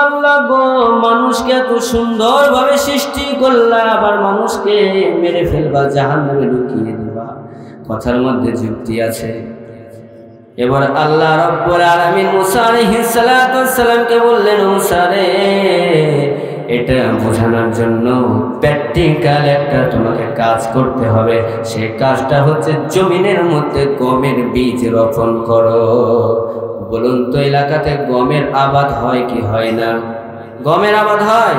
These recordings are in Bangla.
আল্লাহ গো, মানুষকে এত সুন্দর ভাবে সৃষ্টি করলা, আবার মানুষকে মেরে ফেলবা, জাহান্নামে ঢুকিয়ে দিবা, কথার মধ্যে যুক্তি আছে। এবার আল্লাহ রাব্বুল আলামিন মুসা আলাইহিস সালাতু ওয়াস সালামকে বললেন, মুসা রে, এটা বোঝানোর জন্য প্র্যাকটিক্যাল একটা তোমাকে কাজ করতে হবে। সেই কাজটা হচ্ছে জমিনের মধ্যে গমের বীজ রোপণ করো। বলুন তো, এলাকাতে গমের আবাদ হয় কি হয় না? গমের আবাদ হয়,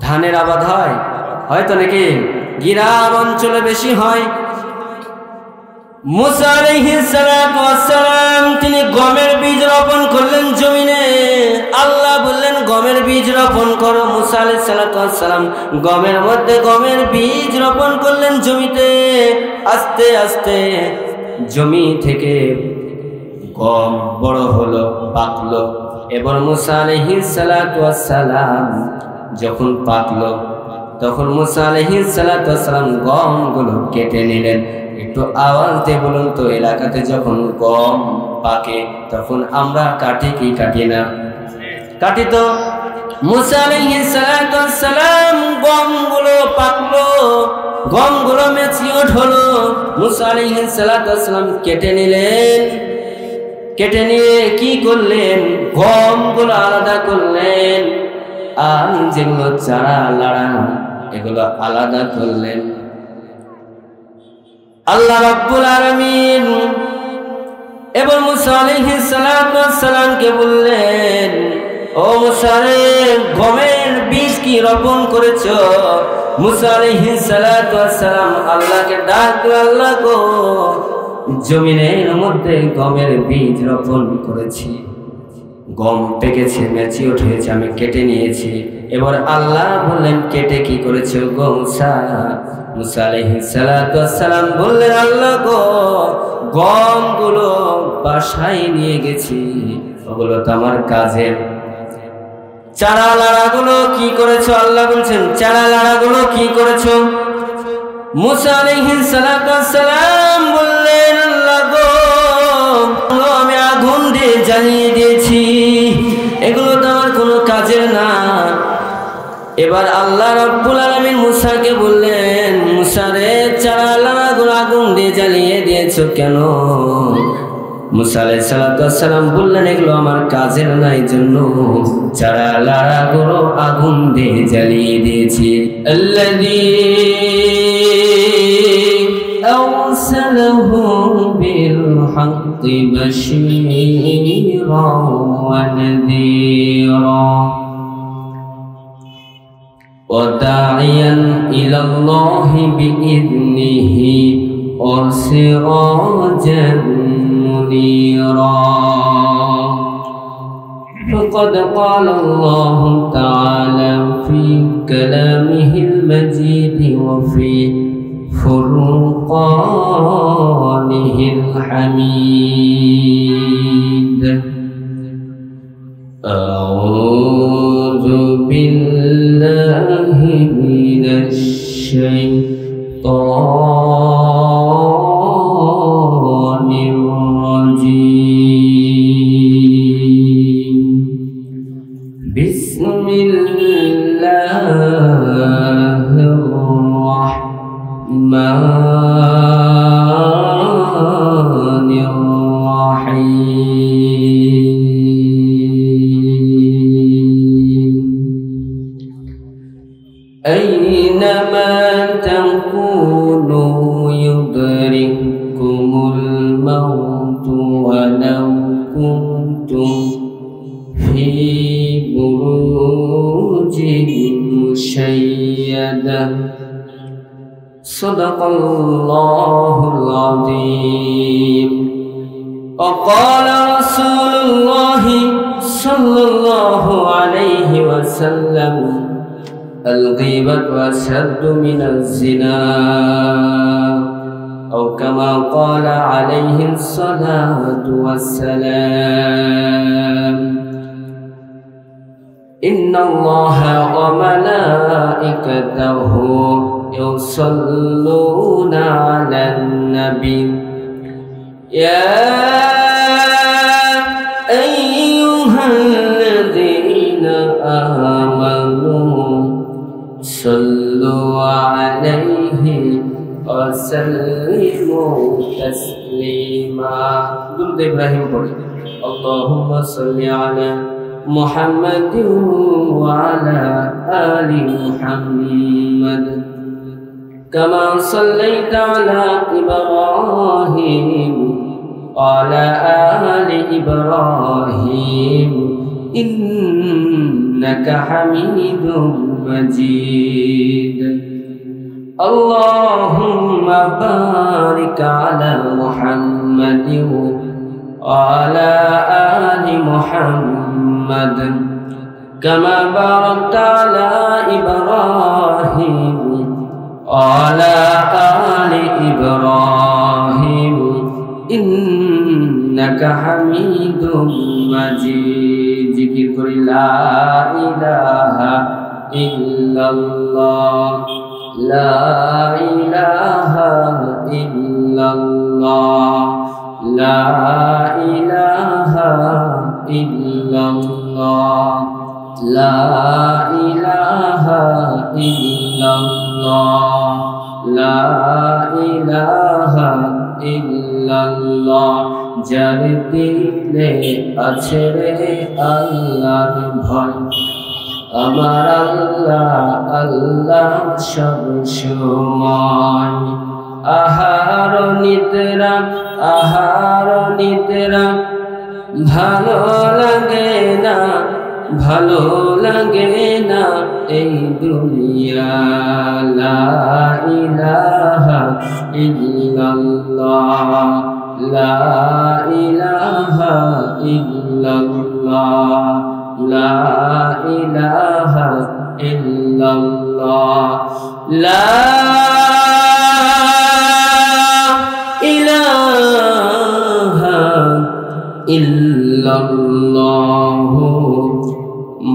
ধানের আবাদ হয়, হয়তো নাকি গ্রাম অঞ্চলে বেশি হয়। মুসা আলাইহিস সালাতু ওয়াস সালাম তিনি গমের বীজ রোপণ করলেন জমিনে। আল্লাহ বললেন গমের বীজ রোপণ করো। মুসা আলাইহিস সালাতু ওয়াস সালাম গমের মধ্যে গমের বীজ রোপণ করলেন জমিতে। আস্তে আস্তে জমি থেকে গম বড় হলো, পাকলো। এবার মুসা আলাইহিস সালাতু ওয়াস সালাম যখন পাকলো, তখন মুসা আলাইহিস সালাতু ওয়াস সালাম গমগুলো কেটে নিলেন। একটু আওয়াজ দিয়ে বলুন তো, এলাকাতে যখন গম পাকে তখন আমরা কাটি কি কাটি না? কাটি তো। মুসা আলাইহিস সালাতু ওয়াস সালাম গমগুলো পাকলো, গমগুলো ম্যাচিউরড হলো। মুসা আলাইহিস সালাতু ওয়াস সালাম কেটে নিলেন। কেটে নিয়ে কি করলেন? গমগুলো আলাদা করলেন, আর যেগুলো চারা লাড়া এগুলো আলাদা করলেন। আল্লাহ রাব্বুল আলামিন এবার মুসা আলাইহিস সালাতু ওয়াস সালামকে বললেন, ও মুসা রে, গমের বীজ কি রোপণ করেছো? মুসা আলাইহিস সালাতু ওয়াস সালাম আল্লাহকে ডাকলো, আল্লাহ গো, জমিনের মধ্যে গমের বীজ রোপণ করেছি, গম পেকেছে, ম্যাচিউরড হয়েছে, আমি কেটে নিয়েছি। এবার আল্লাহ বললেন, কেটে কি করেছো গো মুসা? মুসা আলাইহিস সালাতু ওয়াস সালাম বললেন, আল্লাহ গো, গমগুলো বাসায় নিয়ে গেছি, ওগুলো তো আমার কাজের। চারা লাড়াগুলো কি করেছো? আল্লাহ বলছেন, চারা লাড়াগুলো কি করেছো? মুসা আলাইহিস সালাতু ওয়াস সালাম বললেন, আল্লাহ গো, আমি আগুন দিয়ে জ্বালিয়ে দিয়েছি, এগুলো তো আমার কোনো কাজের না। এবার আল্লাহ রাব্বুল আলামিন মুসাকে বললেন, মুসা রে, চারা লাড়াগুলো আগুন দিয়ে জ্বালিয়ে দিয়েছো কেন? মুসা আলাইহিস সালাতু ওয়াস সালাম বললেন, এগুলো আমার কাজের না, এই জন্য চারা লাড়াগুলো আগুন দিয়ে জ্বালিয়ে দিয়েছি। আল্লাযী আরসালাহু বিল হাক্কি বাশীরান ওয়া নাযীরা ওয়া দাঈয়ান ইলাল্লাহি বিইذনিহি ওয়া সিরাজান মুনীরা। فقد قال الله تعالى في كلامه المجيد وفي فرقانه الحميد. أعوذ بالله من الشيطان الرجيم. بسم الله الرحمن الرحيم. أينما تكونوا يدرككم الموت ولو كنتم في بروج مشيدة. صدق الله العظيم. وقال رسول الله صلى الله عليه وسلم: الغيبة أشد من الزنا، أو كما قال عليه الصلاة والسلام. إن الله وملائكته يصلون على النبي يا أيها وسلموا تسليما درود إبراهيم পড়ি اللهم صل على محمد وعلى آل محمد كما صليت على إبراهيم وعلى آل إبراهيم إنك حميد مجيد اللهم بارك على محمد وعلى آل محمد كما باركت على إبراهيم وعلى آل إبراهيم إنك حميد مجيد ذكر لا إله إلا الله لا إله إلا الله لا إله إلا الله لا إله إلا الله لا إله إلا الله যার দিলে আছে রে আল্লাহর ভয় আমার আল্লাহ আল্লাহ সব সময় আহার নিদ্রা ভালো লাগে না এই দুনিয়া লা ইলাহা ইল্লাল্লাহ লা ইলাহা ইল্লাল্লাহ লা ইলাহা ইল্লাল্লাহ লা ইলাহা ইল্লাল্লাহ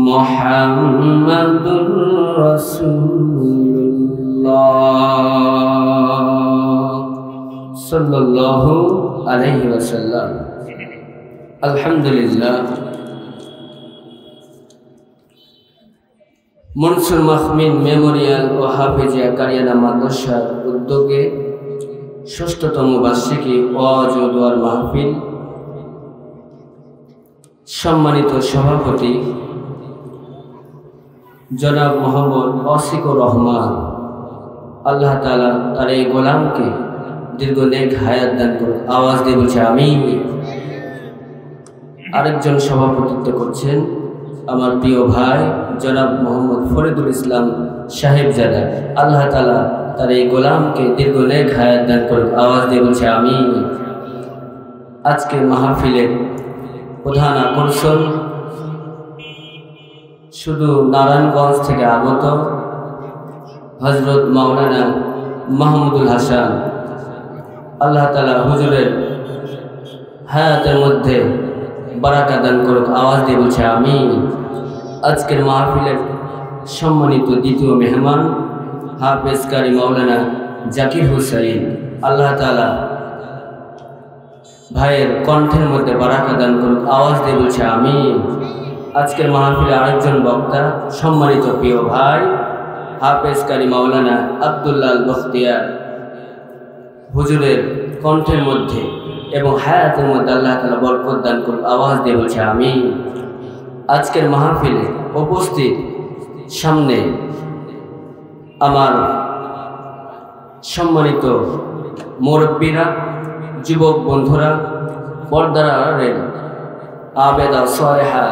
মুহাম্মাদুর রাসূলুল্লাহ সাল্লাল্লাহু আলাইহি ওয়াসাল্লাম আলহামদুলিল্লাহ মনসুর মাহমিদ মেমোরিয়াল ও হাফেজিয়া কারিয়ানা মাদ্রাসার উদ্যোগে ষষ্ঠতম বার্ষিকী ওয়াজ ও দোয়ার মাহফিল সম্মানিত সভাপতি জনাব মোহাম্মদ অসিকুর রহমান আল্লাহ তাআলা তার এই গোলামকে দীর্ঘ নেক হায়াত দান করুন আওয়াজ দিয়ে বলছে আমিন আরেকজন সভাপতিত্ব করছেন আমার প্রিয় ভাই জনাব মোহাম্মদ ফরিদুল ইসলাম সাহেবজাদা আল্লাহ তাআলা তার এই গোলামকে দীর্ঘ নেক হায়াত দান করুন আওয়াজ দিয়ে বলছে আমিন আজকের মাহফিলের প্রধান আকর্ষণ শুধু নারায়ণগঞ্জ থেকে আগত হযরত মাওলানা মাহমুদুল হাসান আল্লাহ তাআলা হুজুরের হায়াতের মধ্যে বারাকা দান করুক আওয়াজ দিয়ে বলছে আমিন আজকের মাহফিলের সম্মানিত দ্বিতীয় মেহমান হাফেজ কারি মাওলানা জাকির হুসাইন আল্লাহ তাআলা ভাইয়ের কণ্ঠের মধ্যে বারাকা দান করুক আওয়াজ দিয়ে বলছে আমিন আজকের মাহফিলে আরেকজন বক্তা সম্মানিত প্রিয় ভাই হাফেজ কারি মাওলানা আব্দুল্লাহ আল বখতিয়ার হুজুরের কণ্ঠের মধ্যে এবং হায়াতের মধ্যে আল্লাহ তাআলা বরকত দান করুক আওয়াজ দিয়ে বলছে আমিন আজকের মাহফিলে উপস্থিত সামনে আমার সম্মানিত মুরব্বীরা যুবক বন্ধুরা পর্দার আড়ালের আবেদা সালেহা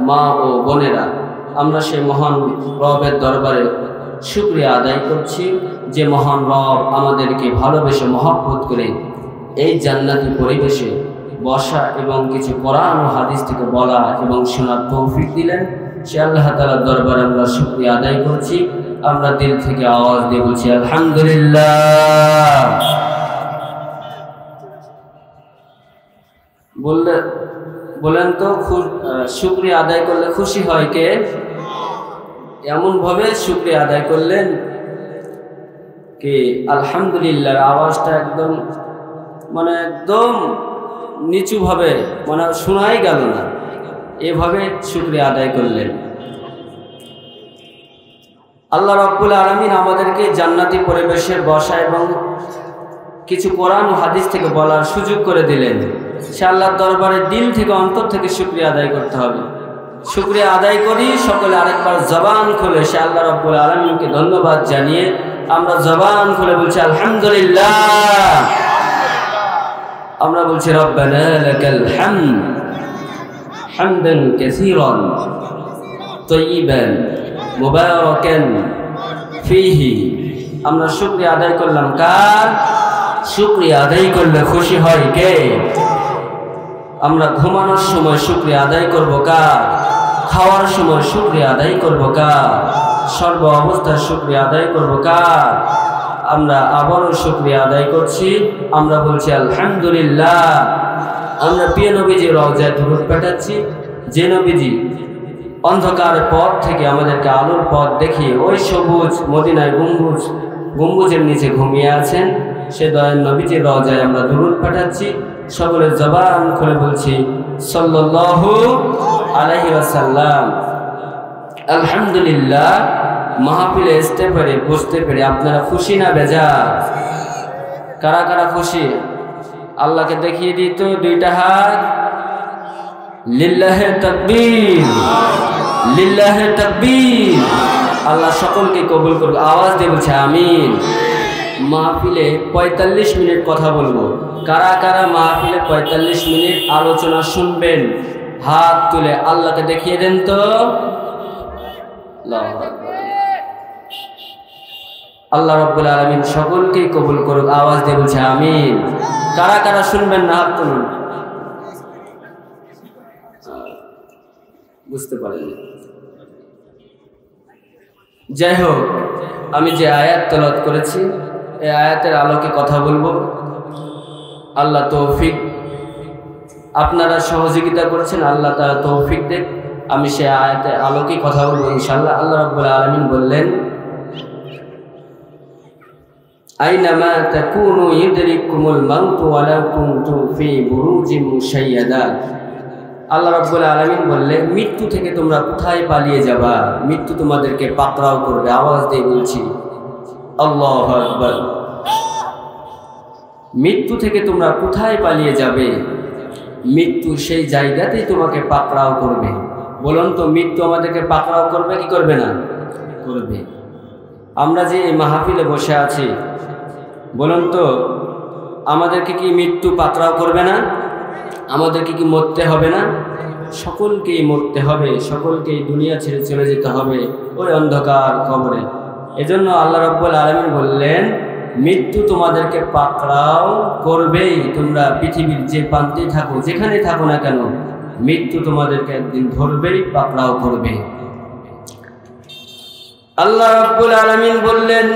মা ও বোনেরা আমরা সেই মহান রবের দরবারে শুকরিয়া আদায় করছি যে মহান রব আমাদেরকে ভালোবেসে মহব্বত করে এই জান্নাতি পরিবেশে বসা এবং কিছু কোরআন ও হাদিস থেকে বলা এবং শোনার তৌফিক দিলেন সে আল্লাহ তাআলার দরবারে আমরা শুকরিয়া আদায় করছি আমরা দিল থেকে আওয়াজ দিয়ে বলছি আলহামদুলিল্লাহ বলেন তো শুকরিয়া আদায় করলে খুশি হয় কে এমন ভাবে শুকরিয়া আদায় করলেন কি আলহামদুলিল্লাহর আওয়াজটা একদম নিচু ভাবে শোনাই গেল না এভাবে শুকরিয়া আদায় করলেন আল্লাহ রাব্বুল আলামিন আমাদেরকে জান্নাতি পরিবেশে বসা এবং কিছু কোরআন ও হাদিস থেকে বলার সুযোগ করে দিলেন। সে আল্লাহর দরবারে দিল থেকে অন্তর থেকে শুকরিয়া আদায় করতে হবে। শুকরিয়া আদায় করি সকলে আরেকবার জবান খুলে সে আল্লাহ রাব্বুল আলামিনকে ধন্যবাদ জানিয়ে আমরা জবান খুলে বলছি আলহামদুলিল্লাহ। আমরা বলছি রব্বানা লাকাল হামদ হামদান কাসীরান তাইয়িবান মুবারাকান ফীহি। আমরা শুকরিয়া আদায় করলাম কার? শুকরিয়া আদায় করলে খুশি হয় কে? আমরা ঘুমানোর সময় শুকরিয়া আদায় করব কার? খাওয়ার সময় শুকরিয়া আদায় করব কার? সর্ব অবস্থায় শুকরিয়া আদায় করব কার? আমরা আবারও শুকরিয়া আদায় করছি। আমরা বলছি আলহামদুলিল্লাহ। আমরা প্রিয় নবীজির রওজায় দুরূদ পাঠাচ্ছি, যে নবীজি অন্ধকার পথ থেকে আমাদেরকে আলোর পথ দেখিয়ে ওই সবুজ মদিনায় গম্বুজের নিচে ঘুমিয়ে আছেন, সে দয়াল নবীজির রওজায় আমরা দুরূদ পাঠাচ্ছি। সকলের জবান খুলে বলছি সাল্লাল্লাহু আলাইহি ওয়াসাল্লাম। আলহামদুলিল্লাহ। মাহফিলে আসতে পেরে বসতে পেরে আপনারা খুশি না বেজার? কারা কারা খুশি? আল্লাহকে দেখিয়ে দিত দুইটা হাত। লিল্লাহে তাকবীর, লিল্লাহে তাকবীর। আল্লাহ সকলকে কবুল করুক। আওয়াজ দিয়ে বলছে আমিন। মাহফিলে 45 মিনিট কথা বলবো। কারা কারা মাহফিলে 45 মিনিট আলোচনা শুনবেন? হাত তুলে আল্লাহকে দেখিয়ে দেন তো। আল্লাহ রাব্বুল আলামিন সকলকেই কবুল করুক। আওয়াজ দিয়ে বলছে আমিন। কারা কারা শুনবেন না হাত তুলুন। বুঝতে পারেননি? যাই হোক, আমি যে আয়াত তেলাওয়াত করেছি এই আয়াতের আলোকে কথা বলবো। আল্লাহ তৌফিক, আপনারা সহযোগিতা করেছেন, আল্লাহ তাআলা তৌফিক দেন। আমি সে আয়াতের আলোকে কথা বলবো ইনশাআল্লাহ। আল্লাহ রাব্বুল আলামিন বললেন আইনামা তাকুনু ইউদরিকুমুল মাউতু ওয়ালাউ কুনতুম ফি বুরুজিন মুশাইয়াদাত। আল্লাহ রাব্বুল আলামিন বললেন মৃত্যু থেকে তোমরা কোথায় পালিয়ে যাবা? মৃত্যু তোমাদেরকে পাকড়াও করবে। আওয়াজ দিয়ে বলছি আল্লাহু আকবার। মৃত্যু থেকে তোমরা কোথায় পালিয়ে যাবে? মৃত্যু সেই জায়গাতেই তোমাকে পাকড়াও করবে। বলুন তো, মৃত্যু আমাদেরকে পাকড়াও করবে কি করবে না? করবে। আমরা যে এই মাহফিলে বসে আছি, বলুন তো আমাদেরকে কি মৃত্যু পাকড়াও করবে না? আমাদেরকে কি মরতে হবে না? সকলকেই মরতে হবে, সকলকেই দুনিয়া ছেড়ে চলে যেতে হবে ওই অন্ধকার কবরে। এজন্য আল্লাহ রাব্বুল আলামিন বললেন মৃত্যু তোমাদেরকে পাকড়াও করবেই। তোমরা পৃথিবীর যে প্রান্তেই থাকো, যেখানে থাকো না কেন, মৃত্যু তোমাদেরকে একদিন ধরবেই, পাকড়াও করবে। আল্লাহ রাব্বুল আলামিন বললেন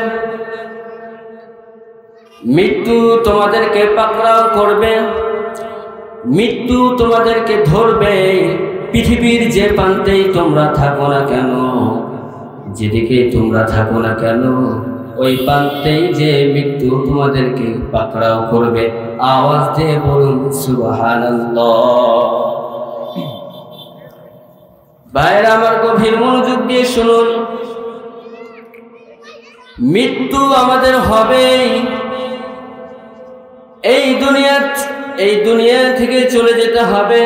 মৃত্যু তোমাদেরকে পাকড়াও করবে, মৃত্যু তোমাদেরকে ধরবে। পৃথিবীর যে প্রান্তেই তোমরা থাকো না কেন, যেদিকে তোমরা থাকো না কেন, ওই প্রান্তেই যে মৃত্যু তোমাদেরকে পাকড়াও করবে। আওয়াজ দিয়ে বলুন সুবহানাল্লাহ। ভাইরা আমার, গভীর মনোযোগ দিয়ে শুনুন। মৃত্যু আমাদের হবেই। এই দুনিয়া থেকে চলে যেতে হবে।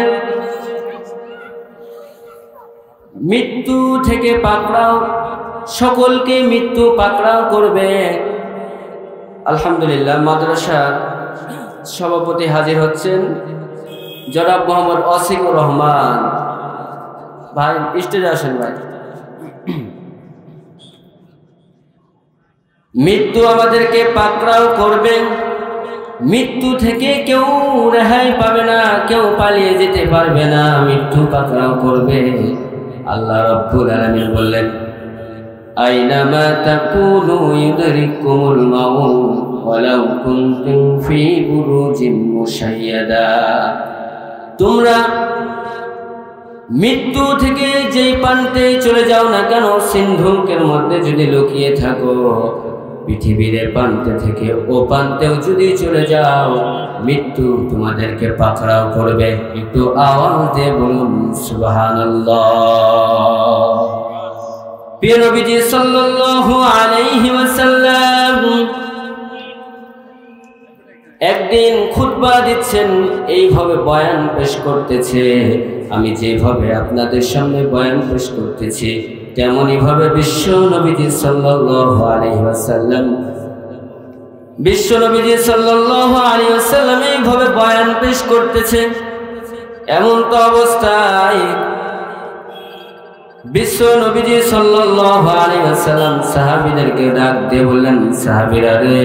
মৃত্যু থেকে পাকড়াও, সকলকে মৃত্যু পাকড়াও করবে। আলহামদুলিল্লাহ, মাদ্রাসার সভাপতি হাজির হচ্ছেন জনাব মোহাম্মদ অসিকুর রহমান ভাই। স্টেজে আসেন ভাই। মৃত্যু আমাদেরকে পাকড়াও করবে। মৃত্যু থেকে কেউ রেহাই পাবে না, কেউ পালিয়ে যেতে পারবে না। মৃত্যু পাকড়াও করবে। আল্লাহ রাব্বুল আলামিন বললেন আইনামা তাকুনু ইউদরিকুমুল মাউত ওয়ালাউ কুনতুম ফি বুরুজিন মুশাইয়াদা। তোমরা মৃত্যু থেকে যেই প্রান্তে চলে যাও না কেন, সিন্ধুকের মধ্যে যদি লুকিয়ে থাকো, পৃথিবীর প্রান্তে থেকে ও প্রান্তেও যদি চলে যাও, মৃত্যু তোমাদেরকে পাকড়াও করবে। একটু আওয়াজ দিয়ে বলুন সুবহানাল্লাহ। প্রিয় নবীজি সাল্লাল্লাহু আলাইহি ওয়াসাল্লাম একদিন খুতবা দিচ্ছেন, এইভাবে বয়ান পেশ করতেছে। আমি যেভাবে আপনাদের সামনে বয়ান পেশ করতেছি তেমনই ভাবে বিশ্ব নবীজি সাল্লাল্লাহু আলাইহি ওয়াসাল্লাম এইভাবে বয়ান পেশ করতেছে। এমন তো অবস্থায় বিশ্ব নবীজি সাল্লাল্লাহু আলাইহি ওয়াসাল্লাম সাহাবীদেরকে ডাক দিয়ে বললেন, সাহাবীরা রে,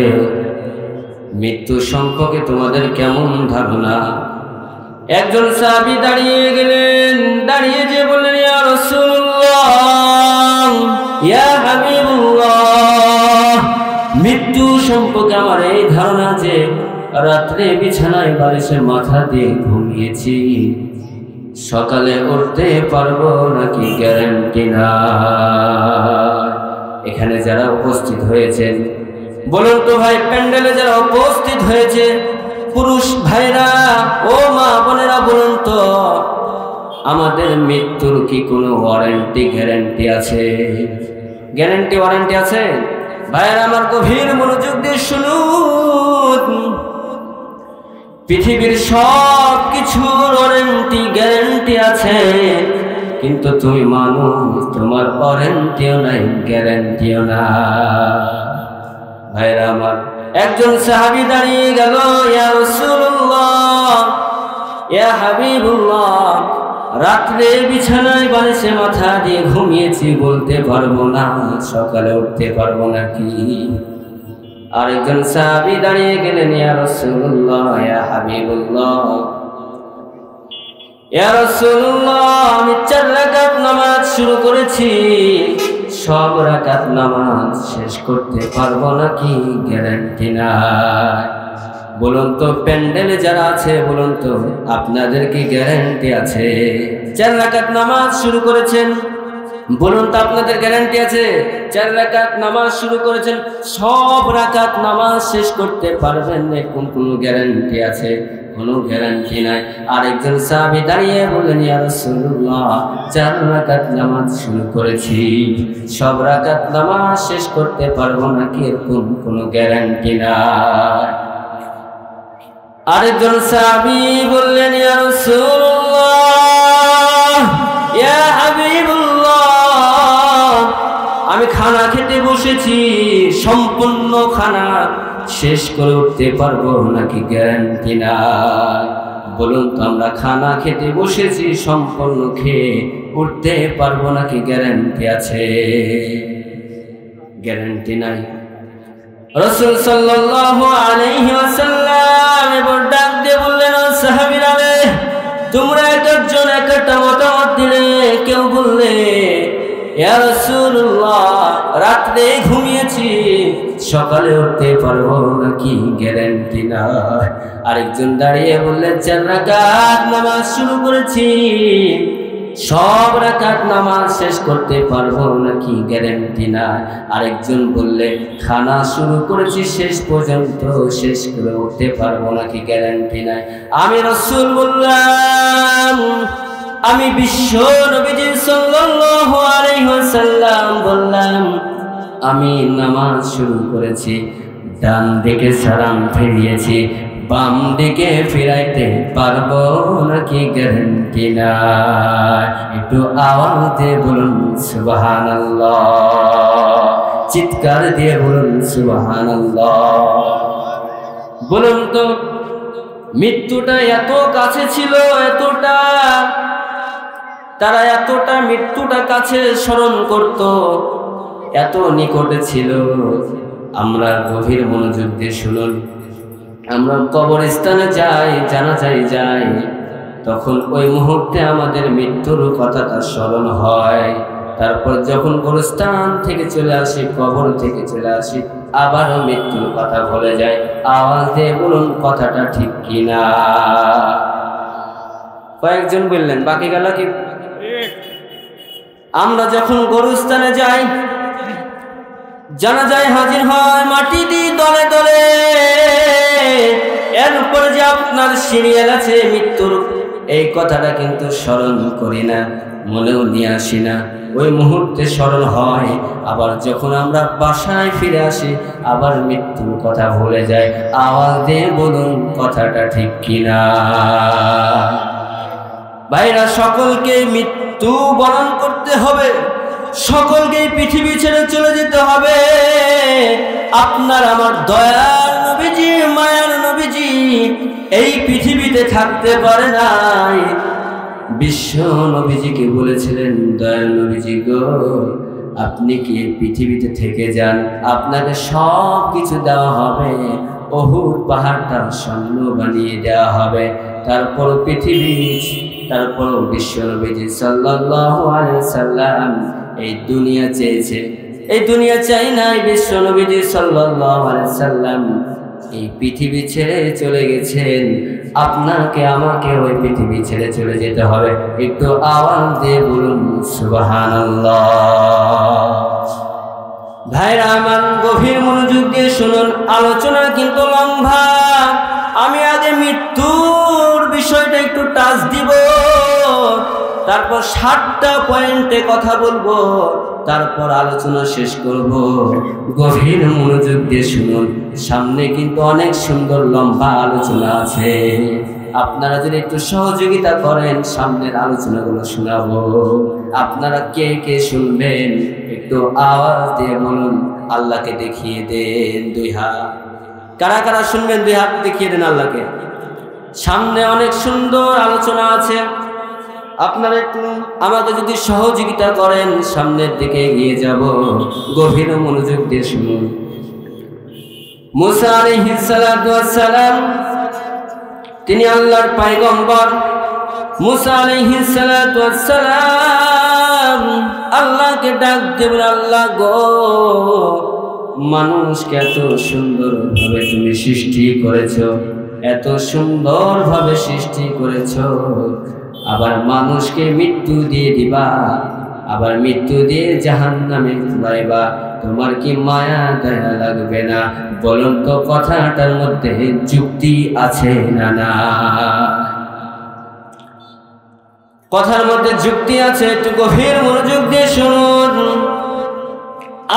মৃত্যু সম্পর্কে তোমাদের কেমন ধারণা? একজন সাহাবী দাঁড়িয়ে গেলেন, দাঁড়িয়ে যে বললেন, ইয়া রাসূলুল্লাহ, ইয়া হাবিবুল্লাহ, মৃত্যু সম্পর্কে আমার এই ধারণা যে রাত্রে বিছানায় বালিশে মাথা দিয়ে ঘুমিয়েছি, সকালে উঠতে পারবো নাকি গ্যারান্টি না। এখানে যারা উপস্থিত হয়েছেন বলুন তো ভাই, প্যান্ডেলে যারা উপস্থিত হয়েছে পুরুষ ভাইরা ও মা বোনেরা, বলুন তো আমাদের মৃত্যুর কি কোনো ওয়ারেন্টি গ্যারান্টি আছে? গ্যারান্টি ওয়ারেন্টি আছে? ভাইরা আমার গভীর মনোযোগ দিয়ে শুনুন, পৃথিবীর সব কিছুর ওয়ারেন্টি গ্যারান্টি আছে, কিন্তু তুমি মানুষ, তোমার ওয়ারেন্টিও নাই গ্যারান্টিও না। ভাইরা আমার, একজন সাহাবী দাঁড়িয়ে গেল, ইয়া রাসূলুল্লাহ, ইয়া হাবিবুল্লাহ, রাত্রে বিছানায় বালিশে মাথা দিয়ে ঘুমিয়েছি, বলতে পারবো না সকালে উঠতে পারবো নাকি। আরেকজন সাহাবী দাঁড়িয়ে গেলেন, ইয়া রাসূলুল্লাহ, ইয়া হাবিবুল্লাহ, ইয়া রাসূলুল্লাহ, আমি 4 রাকাত নামাজ শুরু করেছি, সব রাকাত নামাজ শেষ করতে পারবো নাকি গ্যারান্টি নাই। বলুন তো প্যান্ডেলে যারা আছে, বলুন তো আপনাদের কি গ্যারান্টি আছে? 4 রাকাত নামাজ শুরু করেছেন, বলুন তো আপনাদের গ্যারান্টি আছে? 4 রাকাত নামাজ শুরু করেছেন, সব রাকাত নামাজ শেষ করতে পারবেন না, কোনো গ্যারান্টি আছে? কোনো গ্যারান্টি নাই। আরেকজন সাহাবী দাঁড়িয়ে বললেন, ইয়া রাসূলুল্লাহ, 4 রাকাত নামাজ শুরু করেছি, সব রাকাত নামাজ শেষ করতে পারবো নাকি, এরকম কোনো গ্যারান্টি নাই। আরেকজন সাহাবী বললেন, ইয়া রাসূলুল্লাহ, ইয়া হাবিবুল্লাহ, আমি খানা খেতে বসেছি, সম্পূর্ণ খানা শেষ করে উঠতে পারবো নাকি গ্যারান্টি নাই। বলুন তো আমরা খানা খেতে বসেছি, সম্পূর্ণ খেয়ে উঠতে পারবো নাকি গ্যারান্টি আছে? গ্যারান্টি নাই। রাসূল সাল্লাল্লাহু আলাইহি ওয়াসাল্লাম এবার ডাক দিয়ে বললেন, সাহাবীরা রে, তোমরা একজন একটা মতামত দিলে, কেউ বললে, ইয়া রাসূলুল্লাহ, রাত্রে ঘুমিয়েছি, সকালে উঠতে পারবো নাকি গ্যারান্টি নাই। আরেকজন দাঁড়িয়ে বললেন, 4 রাকাত নামাজ শুরু করেছি, সব রাকাত নামাজ শেষ করতে পারবো নাকি গ্যারান্টি নাই। আরেকজন বললে, খানা শুরু করেছি, শেষ পর্যন্ত শেষ করে উঠতে পারবো নাকি গ্যারান্টি নাই। আমি রাসূল বললাম, আমি বিশ্ব নবীজি সাল্লাল্লাহু আলাইহি ওয়াসাল্লাম বললাম, আমি নামাজ শুরু করেছি, ডান দিকে সালাম ফিরিয়েছি, বাম দিকে ফিরাইতে পারবো নাকি গ্যারান্টি নাই। একটু আওয়াজ দিয়ে বলুন সুবহানাল্লাহ, চিৎকার দিয়ে বলুন সুবহানাল্লাহ। বলুন তো মৃত্যুটা এত কাছে ছিল, এতটা তারা এতটা মৃত্যুটা কাছে স্মরণ করত, এত নিকটে ছিল। আমরা গভীর মনোযোগ দিয়ে শুনুন, আমরা কবরস্থানে যাই, জানাজায় যাই, তখন ওই মুহূর্তে আমাদের মৃত্যুর কথাটা স্মরণ হয়। তারপর যখন গোরস্থান থেকে চলে আসি, কবর থেকে চলে আসি, আবারও মৃত্যুর কথা ভুলে যায়। আওয়াজ দিয়ে বলুন কথাটা ঠিক কিনা। কয়েকজন বললেন, বাকি গেল কি? আমরা যখন গোরস্থানে যাই, জানাজায় হাজির হয়, মাটি দিয়ে দলে দলে, এরপরে যে আপনার সিরিয়াল আছে মৃত্যুর এই কথাটা কিন্তু স্মরণ করি না, মনেও নিয়ে আসি না। ওই মুহূর্তে স্মরণ হয়, আবার যখন আমরা বাসায় ফিরে আসি আবার মৃত্যুর কথা ভুলে যাই। আওয়াজ দিয়ে বলুন কথাটা ঠিক কিনা? ভাইরা, সকলকে মৃত্যু বরণ করতে হবে, সকলকে পৃথিবী ছেড়ে চলে যেতে হবে। আপনার আমার দয়ার নবীজি, মায়ার নবীজি এই পৃথিবীতে থাকতে পারে নাই। বিশ্ব নবীজিকে বলেছিলেন, দয়ার নবীজি গো, আপনি কি পৃথিবীতে থেকে যান, আপনাকে সব কিছু দেওয়া হবে, উহুদ পাহাড়টা স্বর্ণ বানিয়ে দেওয়া হবে। তারপর বিশ্ব নবীজি সাল্লাল্লাহু আলাইহি সাল্লাম এই দুনিয়া চেয়েছে, এই দুনিয়া চাই নাই। বিশ্ব নবীজি সাল্লাল্লাহু আলাইহি সাল্লাম এই পৃথিবী ছেড়ে চলে গেছেন। আপনাকে আমাকে ওই পৃথিবী ছেড়ে চলে যেতে হবে। একটু আওয়াজ দিয়ে বলুন সুবহানাল্লাহ। ভাইরা আমার, গভীর মনোযোগ দিয়ে শুনুন, আলোচনা কিন্তু লম্বা। আমি আগে মৃত্যুর বিষয়টা একটু টাচ দিব, তারপর 7টা পয়েন্টে কথা বলবো, তারপর আলোচনা শেষ করব। গভীর মনোযোগ দিয়ে শুনুন, সামনে কিন্তু অনেক সুন্দর লম্বা আলোচনা আছে। আপনারা যদি একটু সহযোগিতা করেন, সামনের আলোচনাগুলো শোনাবো। আপনারা কে কে শুনবেন একটু আওয়াজ দিয়ে বলুন, আল্লাহকে দেখিয়ে দেন 2 হাত। কারা কারা শুনবেন 2 হাত দেখিয়ে দেন আল্লাহকে। সামনে অনেক সুন্দর আলোচনা আছে, আপনারা একটু আমাকে যদি সহযোগিতা করেন সামনের দিকে এগিয়ে যাব। গভীর মনোযোগ দিয়ে শুনুন। মুসা আলাইহিস সালাতু ওয়াস সালাম তিনি আল্লাহর পয়গম্বর। মুসা আলাইহিস সালাতু ওয়াস সালাম আল্লাহকে ডাক দেবেন, আল্লাহ গো, মানুষকে এত সুন্দরভাবে তুমি সৃষ্টি করেছো, এত সুন্দরভাবে সৃষ্টি করেছো, আবার মানুষকে মৃত্যু দিয়ে দিবা, আবার মৃত্যু দিয়ে জাহান্নামে পুরাইবা, তোমার কি মায়া দয়া লাগবে না? বলুন তো কথাটার মধ্যে যুক্তি আছে না? না, কথার মধ্যে যুক্তি আছে। একটু গভীর মনোযোগ দিয়ে শুনুন।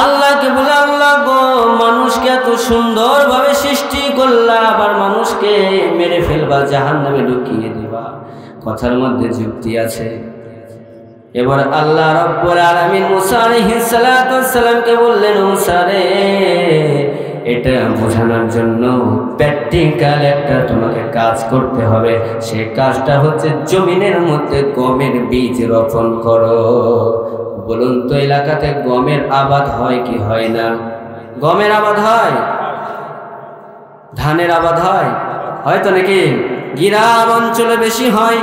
আল্লাহকে বলে, আল্লাহ গো, মানুষকে এত সুন্দরভাবে সৃষ্টি করলা, আবার মানুষকে মেরে ফেলবা, জাহান্নামে ঢুকিয়ে দিবা, কথার মধ্যে যুক্তি আছে। এবার আল্লাহ রাব্বুল আলামিন মুসা আলাইহিস সালাতু ওয়াস সালামকে বললেন, মুসা রে, এটা বোঝানোর জন্য প্র্যাকটিক্যাল একটা তোমাকে কাজ করতে হবে। সেই কাজটা হচ্ছে জমিনের মধ্যে গমের বীজ রোপণ করো। বলুন তো এলাকাতে গমের আবাদ হয় কি হয় না? গমের আবাদ হয়, ধানের আবাদ হয়, হয়তো নাকি গ্রাম অঞ্চলে বেশি হয়।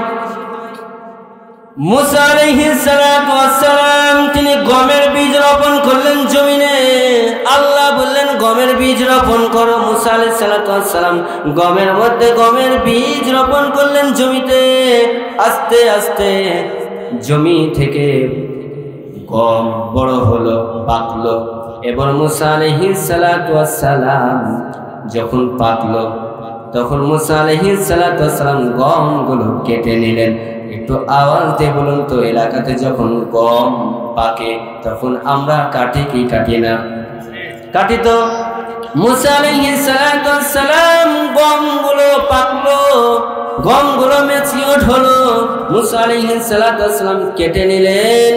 মুসা আলাইহিস সালাতু ওয়াস সালাম তিনি গমের বীজ রোপণ করলেন জমিনে। আল্লাহ বললেন গমের বীজ রোপণ করো। মুসা আলাইহিস সালাতু ওয়াস সালাম গমের মধ্যে গমের বীজ রোপণ করলেন জমিতে। আস্তে আস্তে জমি থেকে গম বড় হলো, পাকলো। এবার মুসা আলাইহিস সালাতু ওয়াস সালাম যখন পাকলো, তখন মুসা আলাইহিস সালাতু ওয়াস সালাম গমগুলো কেটে নিলেন। একটু আওয়াজ দিয়ে বলুন তো, এলাকাতে যখন গম পাকে তখন আমরা কাটি কি কাটি না? কাটি তো। মুসা আলাইহিস সালাতু ওয়াস সালাম গমগুলো পাকলো, গমগুলো ম্যাচিউর হলো। মুসা আলাইহিস সালাতু ওয়াস সালাম কেটে নিলেন।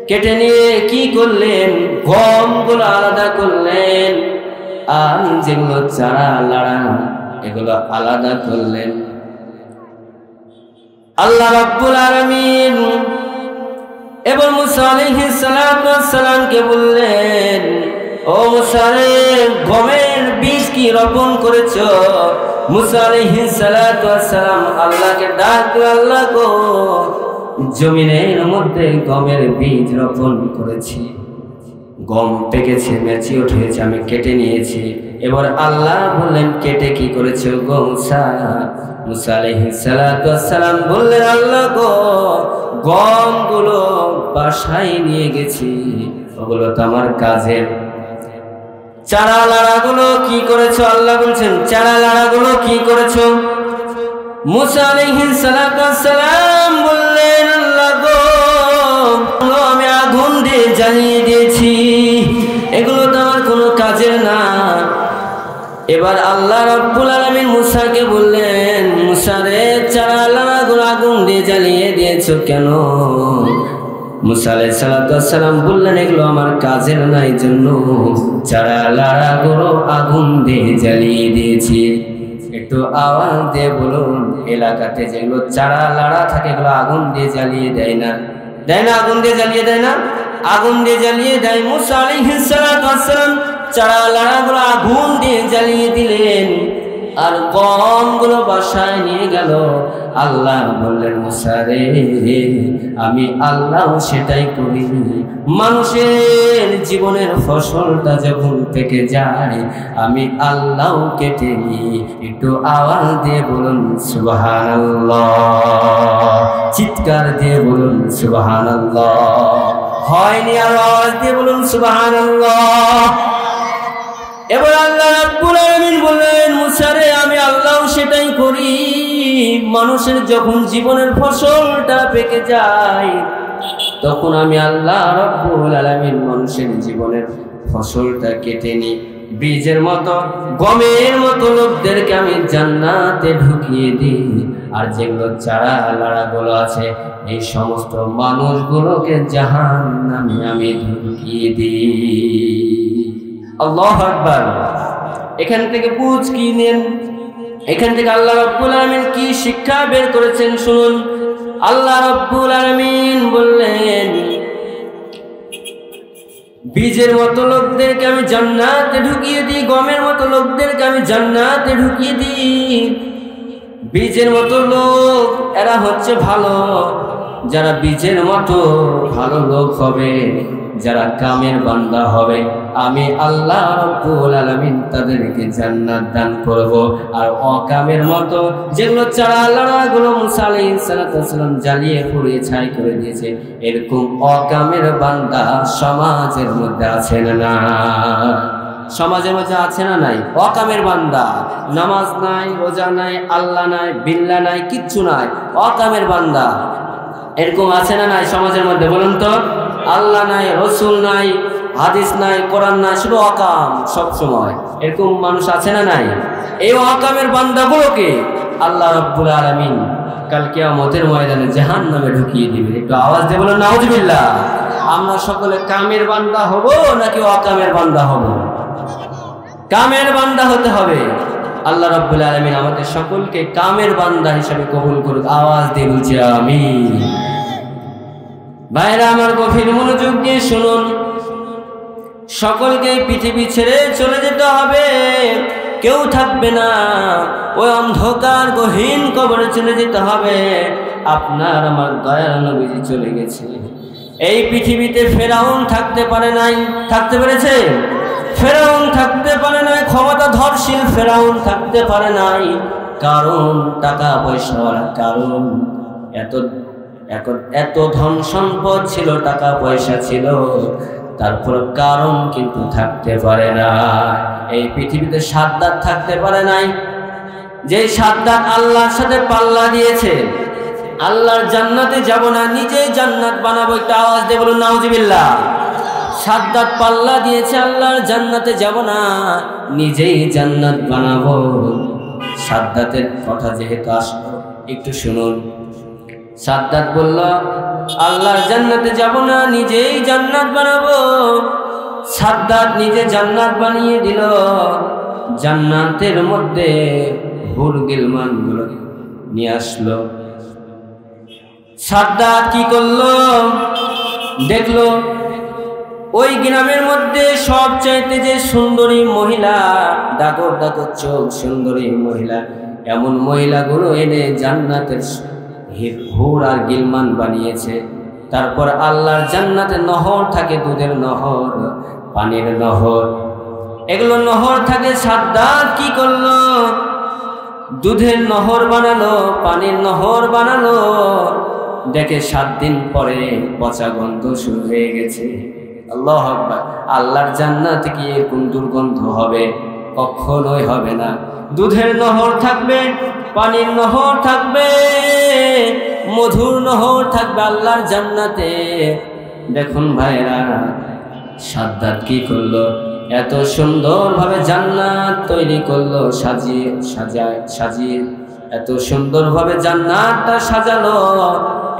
কেটে নিয়ে কি করলেন? গমগুলো আলাদা করলেন, আর যেগুলো চারা লাড়া এগুলো আলাদা করলেন। আল্লাহ রাব্বুল আলামিন এবার মুসা আলাইহিস সালাতু ওয়াস সালামকে বললেন, ও মুসা রে, গমের বীজ কি রোপণ করেছো? মুসা আলাইহিস সালাতু ওয়াস সালাম আল্লাহকে ডাকলেন, আল্লাহ গো, জমিনের মধ্যে গমের বীজ রোপণ করেছি, গম পেকেছে, ম্যাচিউর হয়েছে, আমি কেটে নিয়েছি। এবার আল্লাহ বললেন, কেটে কি করেছো গো মুসা? মুসা আলাইহিস সালাতু ওয়াস সালাম বললেন, আল্লাহ গো, গমগুলো বাসায় নিয়ে গেছি, ওগুলো তো আমার কাজের। চারা লাড়াগুলো কি করেছো? আল্লাহ বলছেন, চারা লাড়াগুলো কি করেছো? মুসা আলাইহিস সালাম বললেন, আল্লাহ গো, আমি আগুন দিয়ে জ্বালিয়ে দিয়েছি, এগুলো তো আমার কোনো কাজের না। এবার আল্লাহ রাব্বুল আলামিন মুসাকে বললেন, মুসা রে, চারা লাড়াগুলো আগুন দিয়ে জ্বালিয়ে দিয়েছো কেন? মুসা আলাইহিস সালাম বললেন, এগুলো আমার কাজের না, এই জন্য চারা লাড়াগুলো আগুন দিয়ে জ্বালিয়ে দিয়েছি। একটু আওয়াজ দিয়ে বলুন, এলাকাতে যেগুলো চারা লাড়া থাকে এগুলো আগুন দিয়ে জ্বালিয়ে দেয় না? দেয় না? আগুন দিয়ে জ্বালিয়ে দেয় না? আগুন দিয়ে জ্বালিয়ে দেয়। মুসা আলাইহিস সালাম চারা লাড়াগুলো আগুন দিয়ে জ্বালিয়ে দিলেন, আর গমগুলো বাসায় নিয়ে গেল। আল্লাহ বললেন, মুসা রে, আমি আল্লাহ সেটাই করি। মানুষের জীবনের ফসলটা যখন পেকে যায়, আমি আল্লাহ কেটে নিই। একটু আওয়াজ দিয়ে বলুন সুবহানাল্লাহ, চিৎকার দিয়ে বলুন সুবহানাল্লাহ। হয়নি? আর আওয়াজ দিয়ে বলুন সুবহানাল্লাহ। এবার আল্লাহ রাব্বুল আলামিন বললেন, মুসা রে, আমি আল্লাহ সেটাই করি। মানুষের যখন জীবনের ফসলটা পেকে যায়, তখন আমি আল্লাহ রাব্বুল আলামিন মানুষের জীবনের ফসলটা কেটে নিই। বীজের মতো, গমের মতো লোকদেরকে আমি জান্নাতে ঢুকিয়ে দিই, আর যেগুলো চারা লাড়াগুলো আছে এই সমস্ত মানুষগুলোকে জাহান্নামে আমি ঢুকিয়ে দিই। আল্লাহু আকবার। এখান থেকে বুঝ কি নেন, এখান থেকে আল্লাহ রাব্বুল আলামিন কি শিক্ষা বের করেছেন শুনুন। আল্লাহ রাব্বুল আলামিন বললেন, বীজের মতো লোকদেরকে আমি জান্নাতে ঢুকিয়ে দিই, গমের মতো লোকদেরকে আমি জান্নাতে ঢুকিয়ে দিই। বীজের মতো লোক এরা হচ্ছে ভালো, যারা বীজের মতো ভালো লোক হবে, যারা কামের বান্দা হবে, আমি আল্লাহ রাব্বুল আলামিন তাদেরকে জান্নাত দান করব। আর অকামের মতো যেগুলো চারা লাড়াগুলো মুসা আলাইহিস সালাম জ্বালিয়ে পুড়িয়ে ছাই করে দিয়েছে, এরকম অকামের বান্দা সমাজের মধ্যে আছে না? সমাজের মধ্যে আছে না নাই? অকামের বান্দা, নামাজ নাই, রোজা নাই, আল্লাহ নাই, বিল্লাহ নাই, কিচ্ছু নাই, অকামের বান্দা এরকম আছে না নাই সমাজের মধ্যে? বলুন তো। আল্লাহ নাই, রসুল নাই, হাদিস নাই, কোরআন নাই, শুধু অকাম সব সময়, এরকম মানুষ আছে না নাই? এই অকামের বান্দাগুলোকে আল্লাহ রাব্বুল আলামিন কাল কিয়ামতের ময়দানে জাহান্নামে ঢুকিয়ে দিবেন। একটু আওয়াজ দিয়ে বলুন নাউজুবিল্লাহ। আমরা সকলে কামের বান্দা হব নাকি অকামের বান্দা হব? কামের বান্দা হতে হবে। আল্লাহ রাব্বুল আলামিন আমাদের সকলকে কামের বান্দা হিসেবে কবুল করুক। আওয়াজ দিয়ে বলছি আমিন। ভাইরা আমার, গভীর মনোযোগ দিয়ে শুনুন। সকলকে পৃথিবী ছেড়ে চলে যেতে হবে, কেউ থাকবে না। ওই অন্ধকার গহীন কবরে চলে যেতে হবে। আপনার আমার দয়াল নবীজি চলে গেছে। এই পৃথিবীতে ফেরাউন থাকতে পারে নাই, থাকতে পেরেছে? ফেরাউন থাকতে পারে নাই, ক্ষমতাধরশীল ফেরাউন থাকতে পারে নাই। কারণ টাকা পয়সাওয়ালা, কারণ এত ধন সম্পদ ছিল, টাকা পয়সা ছিল, তারপর কারণ কিন্তু থাকতে পারে না। এই পৃথিবীতে সাদ্দাত থাকতে পারে নাই। যে সাদ্দাত আল্লাহর সাথে পাল্লা দিয়েছে, আল্লাহর জান্নাতে যাব না, নিজেই জান্নাত বানাবো। একটা আওয়াজ দিয়ে বলুন নাউজুবিল্লাহ। সাদ্দাত পাল্লা দিয়েছে, আল্লাহর জান্নাতে যাব না, নিজেই জান্নাত বানাবো। সাদ্দাতের কথা যেহেতু আসলো, একটু শুনুন। সাদ্দাত বলল, আল্লাহর জান্নাতে যাব না, নিজেই জান্নাত বানাবো। সাদ্দাত নিজে জান্নাত বানিয়ে দিল। জান্নাতের মধ্যে হুর গিলমান গুলো নিয়ে আসলো। সাদ্দাত কি করলো? দেখলো ওই গ্রামের মধ্যে সবচাইতে যে সুন্দরী মহিলা, ডাকর ডাকর চোখ সুন্দরী মহিলা, এমন মহিলাগুলো এনে জান্নাতের হুর আর গিলমান বানিয়েছে। তারপর আল্লাহর জান্নাতে নহর থাকে, দুধের নহর, পানির নহর, এগুলো নহর থাকে। সাদ্দাত কি করলো? দুধের নহর বানালো, পানির নহর বানালো। দেখে 7 দিন পরে পচা গন্ধ শুরু হয়ে গেছে। আল্লাহু আকবার। আল্লাহর জান্নাতে কি এরকম দুর্গন্ধ হবে? কখনোই হবে না। দুধের নহর থাকবে, পানির নহর থাকবে, মধুর নহর থাকবে আল্লাহর জান্নাতে। দেখুন ভাইরা, সাদ্দাত কি করলো, এত সুন্দরভাবে জান্নাত তৈরি করলো, সাজিয়ে এত সুন্দরভাবে জান্নাতটা সাজালো।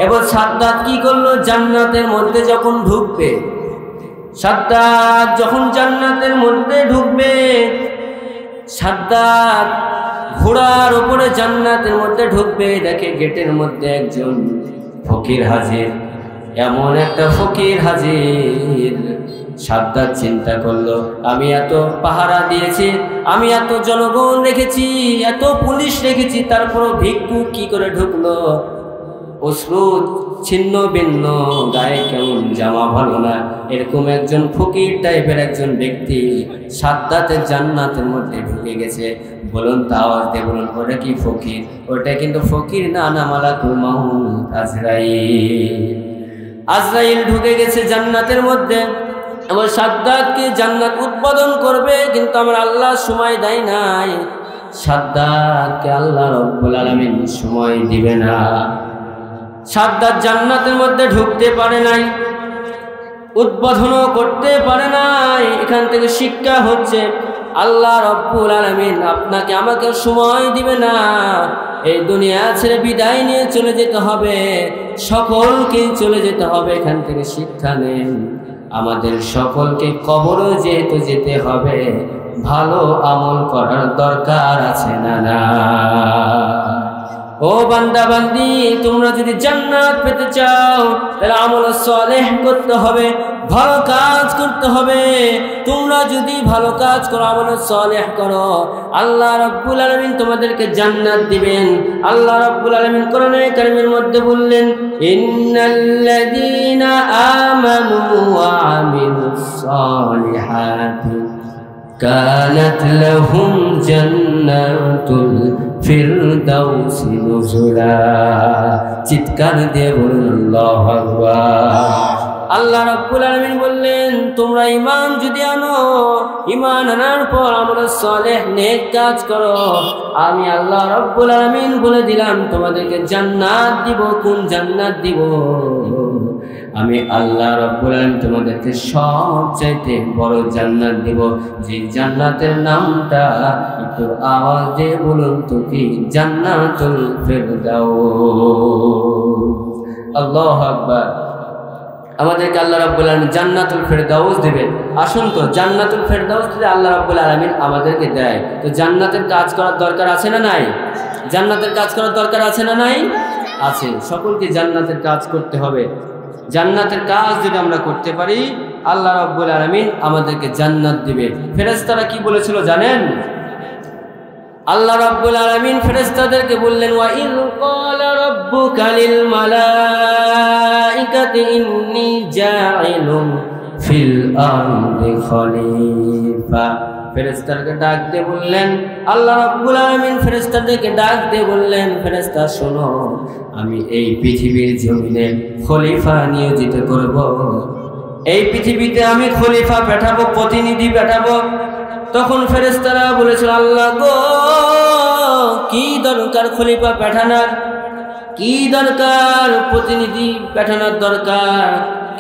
এবার সাদ্দাত কি করলো, জান্নাতের মধ্যে যখন ঢুকবে, সাদ্দাত যখন জান্নাতের মধ্যে ঢুকবে, সাদ্দাত ঘোড়ার উপরে জান্নাতের মধ্যে ঢুকবে, দেখে গেটের মধ্যে একজন ফকির হাজির। এমন একটা ফকির হাজির। সাদ্দাত চিন্তা করলো, আমি এত পাহারা দিয়েছি, আমি এত জনগণ রেখেছি, এত পুলিশ রেখেছি, তারপরও ভিক্ষুক কি করে ঢুকলো? অশ্রু ছিন্ন ভিন্ন, গায়ে কেমন জামা ভালো না, এরকম একজন ফকির টাইপের একজন ব্যক্তি সাদ্দাতের জান্নাতের মধ্যে ঢুকে গেছে। বলুন তো, আওয়াজ দিয়ে বলুন, ওটা কি ফকির? ওটা কিন্তু ফকির না, না মালাকুল মাউত আজরাইল। আজরাইল ঢুকে গেছে জান্নাতের মধ্যে। আমার সাদ্দাতকে জান্নাত উৎপাদন করবে, কিন্তু আমার আল্লাহ সময় দেয় নাই। সাদ্দাতকে আল্লাহ রব্বুল আলামিন সময় দিবে না। সাদ্দাত জান্নাতের মধ্যে ঢুকতে পারে নাই, উদ্বোধনও করতে পারে নাই। এখান থেকে শিক্ষা হচ্ছে, আল্লাহ রব্বুল আলামিন আপনাকে আমাকে সময় দিবে না। এই দুনিয়া ছেড়ে বিদায় নিয়ে চলে যেতে হবে, সকলকেই চলে যেতে হবে। এখান থেকে শিক্ষা নেন, আমাদের সকলকে কবরে যেহেতু যেতে হবে, ভালো আমল করার দরকার আছে না না? ও বান্দা বান্দি, তোমরা যদি জান্নাত পেতে চাও, তাহলে আমল সালেহ করতে হবে, ভালো কাজ করতে হবে। তোমরা যদি ভালো কাজ করো, আমল সালেহ করো, আল্লাহ রাব্বুল আলামিন তোমাদেরকে জান্নাত দিবেন। আল্লাহ রাব্বুল আলামিন কোরআনে কারীমের মধ্যে বললেন, ইন্নাল্লাযীনা আমানু ওয়া আমিলুস সালিহাতি কানাত লাহুম জান্নাতুল ফিরদাউসি নুজুলা। চিৎকার দিয়ে বলুন আল্লাহু আকবার। আল্লাহ রাব্বুল আলামিন বললেন, তোমরা ঈমান যদি আনো, ঈমান আনার পর আমল সালেহ নেক কাজ করো, আমি আল্লাহ রাব্বুল আলামিন বলে দিলাম তোমাদেরকে জান্নাত দিব। কোন জান্নাত দিব? আমি আল্লাহ রাব্বুল আলামিন তোমাদেরকে সবচাইতে বড় জান্নাত দিব, যে জান্নাতের নামটা একটু আওয়াজ দিয়ে বলুন তো কি? জান্নাতুল ফিরদাউস। আল্লাহু আকবার। আমাদেরকে আল্লাহ রাব্বুল আলামিন জান্নাতুল ফিরদাউস দিবেন। আসুন তো, জান্নাতুল ফিরদাউস যদি আল্লাহ রাব্বুল আলামিন আমাদেরকে দেয়, তো জান্নাতের কাজ করার দরকার আছে না নাই? জান্নাতের কাজ করার দরকার আছে না নাই? আছে। সকলকে জান্নাতের কাজ করতে হবে। জান্নাতের কাজ যদি আমরা করতে পারি, আল্লাহ রাব্বুল আলামিন আমাদেরকে জান্নাত দিবে। ফেরেশতারা কি বলেছিল জানেন? আল্লাহ রাব্বুল আলামিন ফেরেশতাদেরকে বললেন, ওয়া ইয ক্বালা রাব্বুকা লিল মালাইকাতি ইন্নী জাইলুন ফিল আরদি খলিফা। ফেরেশতাদেরকে ডাক দিয়ে বললেন, আল্লাহ রাব্বুল আলামিন ফেরেশতাদেরকে ডাক দিয়ে বললেন, ফেরেশতা শোনো, আমি এই পৃথিবীর জমিনে খলিফা নিয়োজিত করব। এই পৃথিবীতে আমি খলিফা পাঠাবো, প্রতিনিধি পাঠাবো। তখন ফেরেশতারা বলেছিল, আল্লাহ গো, কি দরকার খলিফা পাঠানোর? কি দরকার প্রতিনিধি পাঠানোর? দরকার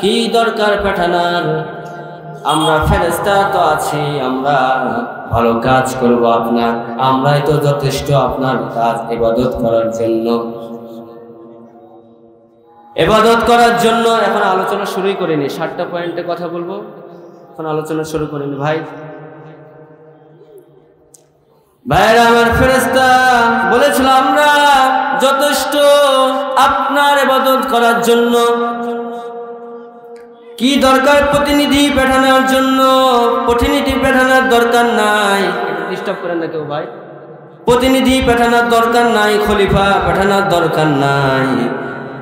কি দরকার পাঠানোর? আমরা ফেরেশতা তো আছি, আমরা ভালো কাজ করব আপনার, আমরাই তো যথেষ্ট আপনার কাজ ইবাদত করার জন্য। ইবাদত করার জন্য এখন আলোচনা শুরুই করিনি, 7টা পয়েন্টে কথা বলবো, এখন আলোচনা শুরু করিনি। ভাইরা আমার, ফেরেশতা বলেছিল আমরা যথেষ্ট আপনার ইবাদত করার জন্য। কি দরকার প্রতিনিধি পাঠানোর জন্য? প্রতিনিধি পাঠানোর দরকার নাই। এটা ডিস্টার্ব করেন না কেউ ভাই। প্রতিনিধি পাঠানোর দরকার নাই, খলিফা পাঠানোর দরকার নাই।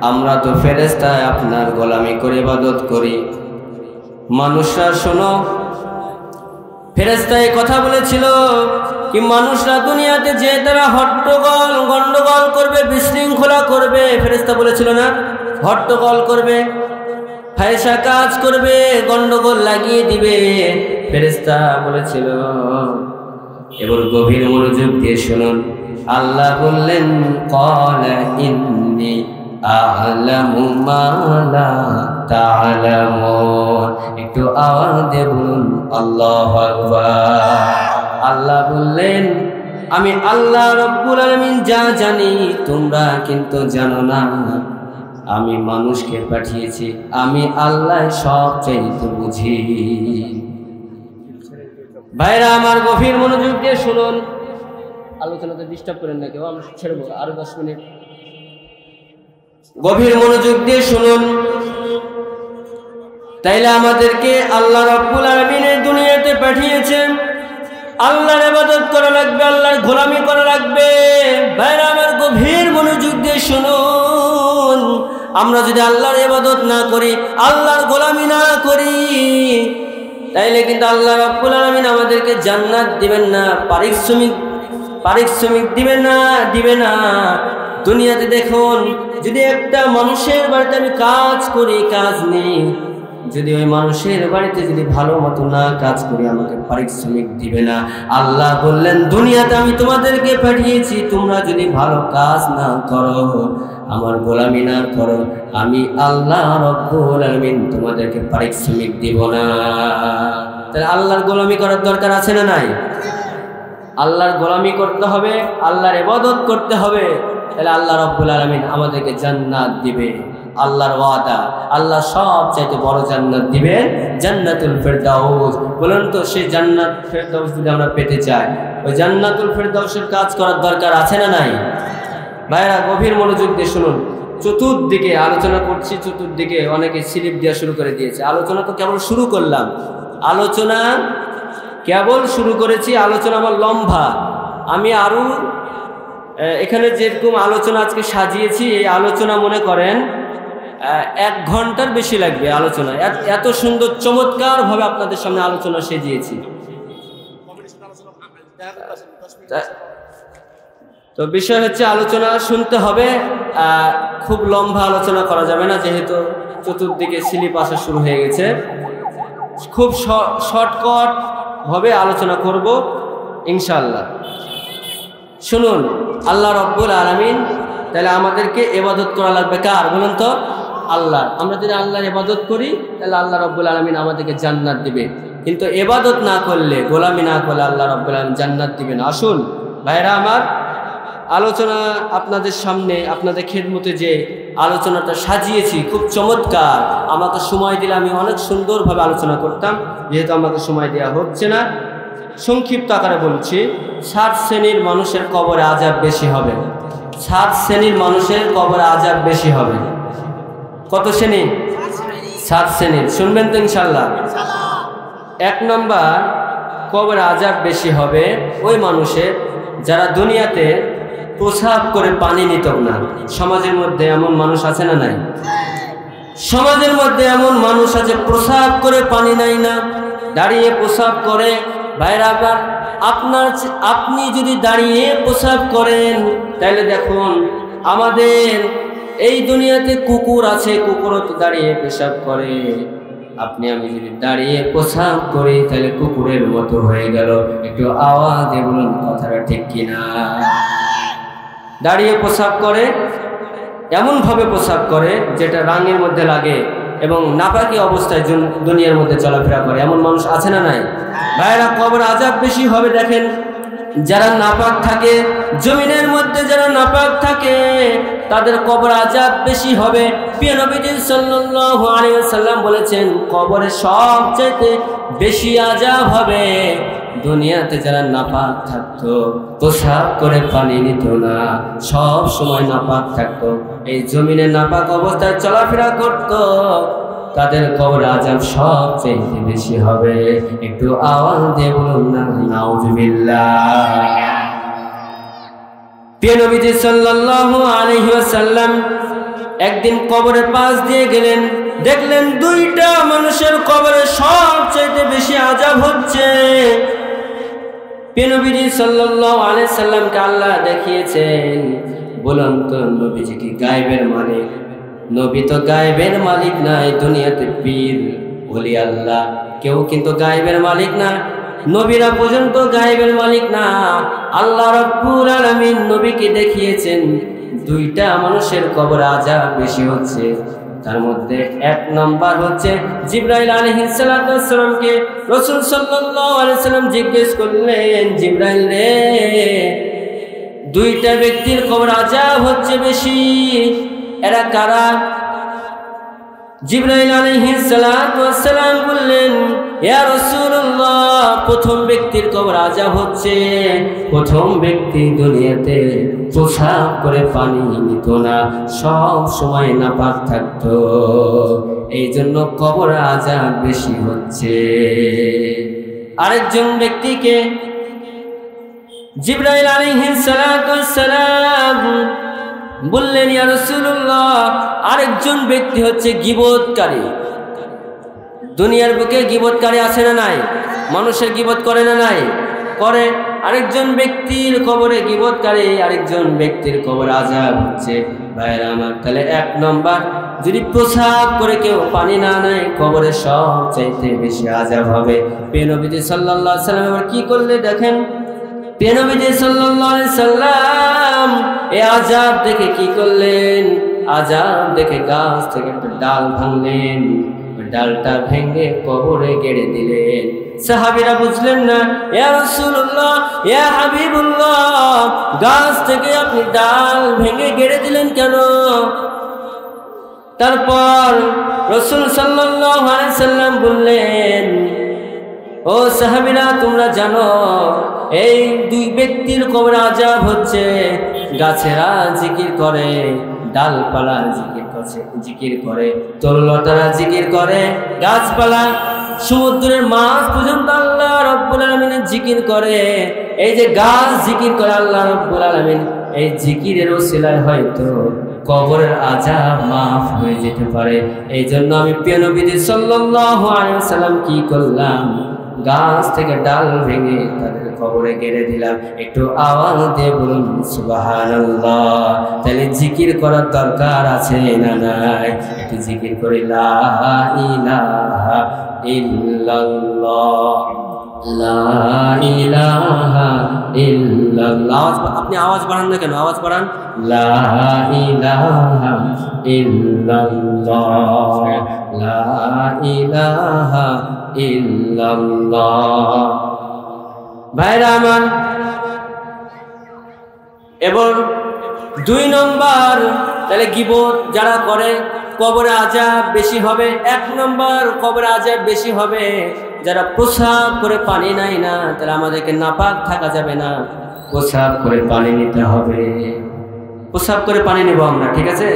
আমরা তো ফেরেশতা, আপনার গোলামি করে ইবাদত করি। মানুষরা শোনো, ফেরেশতা এই কথা বলেছিল কি মানুষরা দুনিয়াতে যে তারা হট্টগোল গন্ডগোল করবে, বিশৃঙ্খলা করবে, ফেরেশতা বলেছিল না? হট্টগোল করবে, ফায়সা কাজ করবে, গন্ডগোল লাগিয়ে দিবে। ফেরেশতা বলেছিল এবার গভীর মনোযোগ দিয়ে শুনুন। আল্লাহ বললেন ক্বালা ইন্নী আ'লামু মা লা তা'লামুন। একটু আওয়াজ দিয়ে বলুন আল্লাহু আকবার। আল্লাহ বললেন আমি আল্লাহ রব্বুল আলামিন যা জানি তোমরা কিন্তু জানো না। আমি মানুষকে পাঠিয়েছি, আমি আল্লাহ সব চাইতে বুঝি। ভাইরা আমার গভীর মনোযোগ দিয়ে শুনুন, আলোচনাতে ডিস্টার্ব করেন না কেউ, আমরা ছেড়বো আরো 10 মিনিট। গভীর মনোযোগ দিয়ে শুনুন। তাইলে আমাদেরকে আল্লাহ রব্বুল আলামিন এই দুনিয়াতে পাঠিয়েছেন, আল্লাহর ইবাদত করা লাগবে, আল্লাহর গোলামি করা লাগবে। ভাইরা আমার গভীর মনোযোগ দিয়ে শুনুন, আমরা যদি আল্লাহর ইবাদত না করি, আল্লাহর গোলামি না করি, তাইলে কিন্তু আল্লাহ রাব্বুল আলামিন আমাদেরকে জান্নাত দিবেন না, পারিশ্রমিক দিবে না। দুনিয়াতে দেখুন, যদি একটা মানুষের বাড়িতে আমি কাজ করি, কাজ নেই, যদি ওই মানুষের বাড়িতে যদি ভালো মতো না কাজ করি আমাকে পারিশ্রমিক দিবে না। আল্লাহ বললেন দুনিয়াতে আমি তোমাদেরকে পাঠিয়েছি, তোমরা যদি ভালো কাজ না করো, আমার গোলামি না করো, আমি আল্লাহ রব্বুল আলামিন তোমাদেরকে পারিশ্রমিক দিব না। তাহলে আল্লাহর গোলামি করার দরকার আছে না নাই? আল্লাহর গোলামি করতে হবে, আল্লাহর ইবাদত করতে হবে, তাহলে আল্লাহ রব্বুল আলামিন আমাদেরকে জান্নাত দিবে। আল্লাহর ওয়াদা, আল্লাহ সব চাইতে বড় জান্নাত দিবেন, জান্নাতুল ফেরদাউস। বলুন তো সেই জান্নাত ফেরদাউস যদি আমরা পেতে চাই, ওই জান্নাতুল ফেরদাউসের কাজ করার দরকার আছে না নাই? ভাইরা গভীর মনোযোগ দিয়ে শুনুন। চতুর্দিকে আলোচনা করছি, চতুর্দিকে অনেকে স্লিপ দেওয়া শুরু করে দিয়েছে। আলোচনা তো কেবল শুরু করলাম, আলোচনা কেবল শুরু করেছি, আলোচনা আমার লম্বা। আমি আরো এখানে যেরকম আলোচনা আজকে সাজিয়েছি, এই আলোচনা মনে করেন 1 ঘন্টার বেশি লাগবে আলোচনা। এত সুন্দর চমৎকার ভাবে আপনাদের সামনে আলোচনা সাজিয়েছি। তো বিষয় হচ্ছে আলোচনা শুনতে হবে, খুব লম্বা আলোচনা করা যাবে না, যেহেতু চতুর্দিকে স্লিপ আসা শুরু হয়ে গেছে। খুব শর্টকাট ভাবে আলোচনা করব ইনশাআল্লাহ। শুনুন, আল্লাহ রব্বুল আলামিন, তাহলে আমাদেরকে ইবাদত করা লাগবে কার বলুন তো? আল্লাহ। আমরা যদি আল্লাহর ইবাদত করি তাহলে আল্লাহ রব্বুল আলামিন আমাদেরকে জান্নাত দিবে, কিন্তু ইবাদত না করলে, গোলামি না করলে আল্লাহ রব্বুল আলামিন জান্নাত দিবেন। আসুন ভাইরা আমার, আলোচনা আপনাদের সামনে, আপনাদের খেদমতে যে আলোচনাটা সাজিয়েছি খুব চমৎকার। আমাকে সময় দিলে আমি অনেক সুন্দরভাবে আলোচনা করতাম, যেহেতু আমাকে সময় দেওয়া হচ্ছে না। সংক্ষিপ্ত আকারে বলছি, 7 শ্রেণীর মানুষের কবরে আযাব বেশি হবে। 7 শ্রেণীর মানুষের কবরে আযাব বেশি হবে। কত শ্রেণী? 7 শ্রেণীর। শুনবেন তো ইনশাআল্লাহ? 1 নম্বর কবরে আযাব বেশি হবে ওই মানুষের যারা দুনিয়াতে প্রসাব করে পানি নিত না। সমাজের মধ্যে এমন মানুষ আছে না নাই? সমাজের মধ্যে এমন মানুষ আছে প্রসাব করে পানি নেয় না, দাঁড়িয়ে প্রসাব করে। ভাইরা আবার আপনি যদি দাঁড়িয়ে প্রসাব করেন তাহলে দেখুন, আমাদের এই দুনিয়াতে কুকুর আছে, কুকুরও তো দাঁড়িয়ে পেশাব করে। আপনি আমি যদি দাঁড়িয়ে প্রসাব করি তাহলে কুকুরের মতো হয়ে গেল। একটু আওয়াজ দিয়ে বলুন কথাটা ঠিক কিনা? দাঁড়িয়ে প্রসাব করে, এমনভাবে প্রসাব করে যেটা রাঙের মধ্যে লাগে, এবং নাপাকি অবস্থায় দুনিয়ার মধ্যে চলাফেরা করে। এমন মানুষ আছে না নাই? ভাইরা কবর আযাব বেশি হবে। দেখেন, যারা নাপাক থাকে, জমিনের মধ্যে যারা নাপাক থাকে, তাদের কবর আযাব বেশি হবে। প্রিয় নবীজি সাল্লাল্লাহু আলাইহি ওয়াসাল্লাম বলেছেন, কবরে সবচেয়ে বেশি আযাব হবে দুনিয়াতে যারা নাপাক থাকতো, প্রসাব করে পানি নিত না, সব সময় নাপাক থাকতো, এই জমিনে নাপাক অবস্থায় চলাফেরা করত, তাদের কবর আযাব সবচেয়ে বেশি হবে। একটু আওয়াজ দিয়ে বলুন না নাউজুবিল্লাহ। প্রিয় নবীজি সাল্লাল্লাহু আলাইহি ওয়াসাল্লাম একদিন কবরের পাশ দিয়ে গেলেন, দেখলেন 2টা মানুষের কবরে সবচেয়ে বেশি আযাব হচ্ছে। প্রিয় নবীজি সাল্লাল্লাহু আলাইহি সাল্লামকে আল্লাহ দেখিয়েছেন। বলুন তো, নবীজি কি গায়েবের মালিক? নবী তো গায়েবের মালিক নাই। দুনিয়াতে পীর ওলি আল্লাহ কেউ কিন্তু গায়েবের মালিক না। নবীরা পর্যন্ত গায়েবের মালিক না। আল্লাহ রাব্বুল আলামিন নবীকে দেখিয়েছেন দুইটা মানুষের কবরে আযাব বেশি হচ্ছে। তার মধ্যে এক নাম্বার হচ্ছে জিবরাইল আলাইহিস সালামকে রাসূল সাল্লাল্লাহু আলাইহি ওয়াসাল্লাম জিজ্ঞেস করলেন, জিবরাইল রে, দুইটা ব্যক্তির কবরে আযাব হচ্ছে বেশি, এরা কারা? জিবরাইল আলাইহিস সালাম বললেন, ইয়া রাসূলুল্লাহ, প্রথম ব্যক্তির কবরে আযাব হচ্ছে প্রথম ব্যক্তি দুনিয়াতে প্রসাব করে পানি নিত না, সব সময় নাপাক থাকতো, এই জন্য কবরে আযাব বেশি হচ্ছে। আরেকজন ব্যক্তিকে জিবরাইল আলাইহিস সালাম বললেন, ইয়া রাসূলুল্লাহ, আরেকজন ব্যক্তি হচ্ছে গীবতকারী। দুনিয়ার বুকে গীবতকারী আছে না নাই? মানুষের গীবত করে না নাই? করে। আরেকজন ব্যক্তির কবরে গীবতকারী, আরেকজন ব্যক্তির কবরে আযাব হচ্ছে। ভাইরা আমার, তাহলে এক নম্বর, যদি প্রসাব করে কেউ পানি না নেয় কবরে সবচাইতে বেশি আযাব হবে। প্রিয় নবীজি সাল্লাল্লাহু আলাইহি সাল্লাম আবার কি করলে দেখেন, প্রিয় নবীজি সাল্লাল্লাহু আলাইহি সাল্লাম এই আযাব দেখে কি করলেন? আযাব দেখে গাছ থেকে একটা ডাল ভাঙলেন, ডালটা ভেঙে কবরে গেড়ে দিলেন। সাহাবীরা বুঝলেন না, ইয়া রাসূলুল্লাহ, ইয়া হাবিবুল্লাহ, গাছ থেকে আপনি ডাল ভেঙে গেড়ে দিলেন কেন? তারপর রাসূল সাল্লাল্লাহু আলাইহি সাল্লাম বললেন, ও সাহাবীরা, তোমরা জানো এই দুই ব্যক্তির কবরে আযাব হচ্ছে, গাছেরা জিকির করে, ডালপালা জিকির করে, তরুলতারা জিকির করে, গাছপালা, সমুদ্রের মাছ পর্যন্ত আল্লাহ রাব্বুল আলামিনের জিকির করে। এই যে গাছ জিকির করে আল্লাহ রাব্বুল আলামিন, এই জিকিরের ওসিলায় হয়তো কবরের আযাব মাফ হয়ে যেতে পারে। এই জন্য আমি প্রিয় নবীজি সাল্লাল্লাহু আলাইহি ওয়াসাল্লাম কি করলাম? গাছ থেকে ডাল ভেঙে তাদের কবরে গেড়ে দিলাম। একটু আওয়াজ দিয়ে বলুন সুবহানাল্লাহ। তাহলে জিকির করার দরকার আছে না নাই? একটু জিকির করি, লা ইলাহা ইল্লাল্লাহ, লা ইলাহা ইল্লাল্লাহ। আপনি আওয়াজ বাড়ান না কেন? আওয়াজ বাড়ান, লা ইলাহা ইল্লাল্লাহ, লা ইলাহা ইল্লাল্লাহ। ভাইরা আমার, এবার দুই নম্বর, তাহলে গীবত যারা করে কবরে আযাব বেশি হবে। এক নম্বর, কবরে আযাব বেশি হবে যারা প্রসাব করে পানি নেয় না। তাহলে আমাদেরকে নাপাক থাকা যাবে না, প্রসাব করে পানি নিতে হবে। প্রসাব করে পানি নেব আমরা, ঠিক আছে?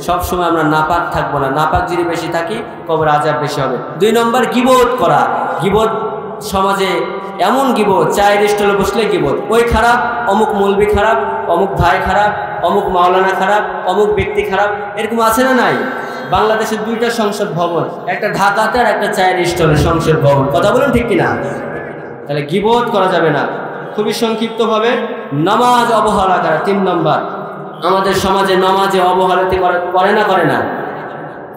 সব সময় আমরা নাপাক থাকবো না। নাপাক যদি বেশি থাকি কবরে আযাব বেশি হবে। দুই নম্বর, গীবত করা। গীবত সমাজে এমন গীবত, চায়ের স্টলে বসলে গীবত, ওই খারাপ, অমুক মৌলবি খারাপ, অমুক ভাই খারাপ, অমুক মাওলানা খারাপ, অমুক ব্যক্তি খারাপ, এরকম আছে না নাই? বাংলাদেশের দুইটা সংসদ ভবন, একটা ঢাকাতে আর একটা চায়ের স্টলের সংসদ ভবন। কথা বলুন ঠিক কিনা? তাহলে গীবত করা যাবে না। খুবই সংক্ষিপ্তভাবে, নামাজ অবহেলা করা। তিন নম্বর, আমাদের সমাজে নামাজে অবহেলাতে করে না, করে না?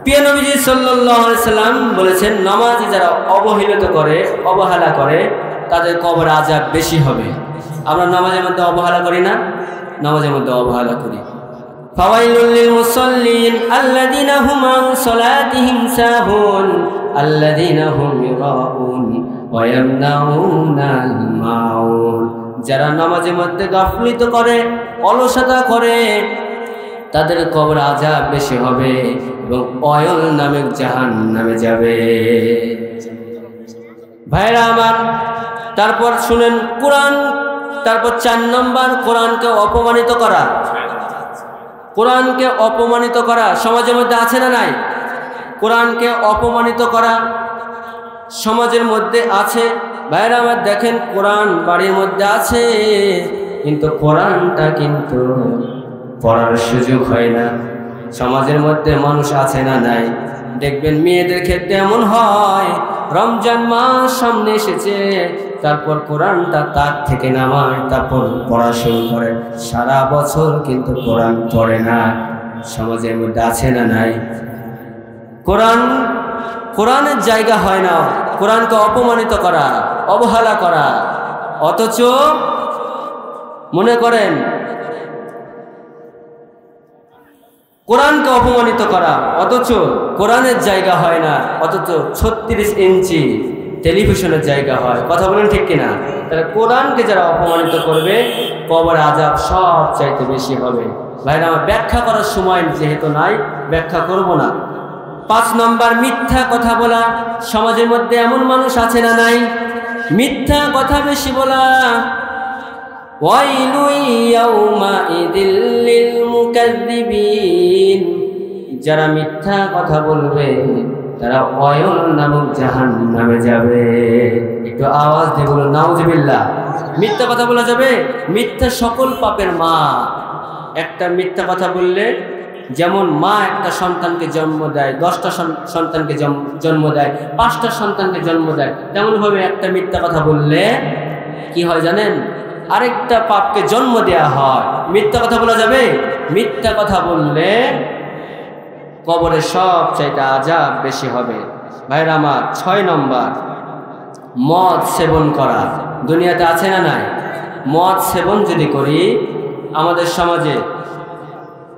প্রিয় নবীজি সাল্লাল্লাহু আলাইহি সাল্লাম বলেছেন, নামাজে যারা অবহেলিত করে, অবহেলা করে, তাদের কবরে আযাব বেশি হবে। আমরা নামাজের মধ্যে অবহেলা করি না? নামাজের মধ্যে অবহেলা করি। ফাওয়াইলুল লিল মুসাল্লিন আল্লাযীনা হুম আন সালাতিহিম সাহুন আল্লাযীনা হুম ইরাউন ওয়া ইয়ামনাউনাল মাউন। যারা নামাজের মধ্যে গাফলিত করে, অলসতা করে, তাদের কবরে আযাব বেশি হবে এবং অয়ল নামে জাহান্নামে যাবে। ভাইরা আমার, তারপর শুনেন কোরআন। তারপর 4 নম্বর, কোরআনকে অপমানিত করা। কোরআনকে অপমানিত করা সমাজের মধ্যে আছে না নাই? কোরআনকে অপমানিত করা সমাজের মধ্যে আছে। ভাইরা আমার, দেখেন কোরআন বাড়ির মধ্যে আছে, কিন্তু কোরআনটা কিন্তু পড়ার সুযোগ হয় না। সমাজের মধ্যে মানুষ আছে না নাই? দেখবেন মেয়েদের ক্ষেত্রে এমন হয়, রমজান মাস সামনে এসেছে, তারপর কোরআনটা তার থেকে নামায়, তারপর পড়া শুরু করে, সারা বছর কিন্তু কোরআন পড়ে না। সমাজের মধ্যে আছে না নাই? কোরআনের জায়গা হয় না, কোরআনকে অপমানিত করা, অবহেলা করা। অথচ মনে করেন কোরআনকে অপমানিত করা, অথচ কোরআনের জায়গা হয় না, অথচ 36 ইঞ্চি টেলিভিশনের জায়গা হয়। কথা বলেন ঠিক কিনা? তাহলে কোরআনকে যারা অপমানিত করবে কবরে আযাব সব চাইতে বেশি হবে। ভাইরা আমার, ব্যাখ্যা করার সময় যেহেতু নাই, ব্যাখ্যা করব না। 5 নম্বর, মিথ্যা কথা বলা। সমাজের মধ্যে এমন মানুষ আছে না নাই? মিথ্যা কথা বেশি বলা। ওয়াইলু ইয়াউমাইযিল লিল মুকাযযিবিন, যারা মিথ্যা কথা বলবে তারা ওয়াইল নামক জাহান্নামে যাবে। একটু আওয়াজ দিয়ে বলুন নাউযুবিল্লাহ। মিথ্যা কথা বলা যাবে? মিথ্যা সকল পাপের মা। একটা মিথ্যা কথা বললে, যেমন মা একটা সন্তানকে জন্ম দেয়, 10টা সন্তানকে জন্ম দেয়, 5টা সন্তানকে জন্ম দেয়, তেমনভাবে একটা মিথ্যা কথা বললে কি হয় জানেন? আরেকটা পাপকে জন্ম দেয়া হয়। মিথ্যা কথা বলা যাবে? মিথ্যা কথা বললে কবরে সব চাইতে আযাব বেশি হবে। ভাইরা আমার, 6 নম্বর, মদ সেবন করা। দুনিয়াতে আছে না নাই? মদ সেবন যদি করি, আমাদের সমাজে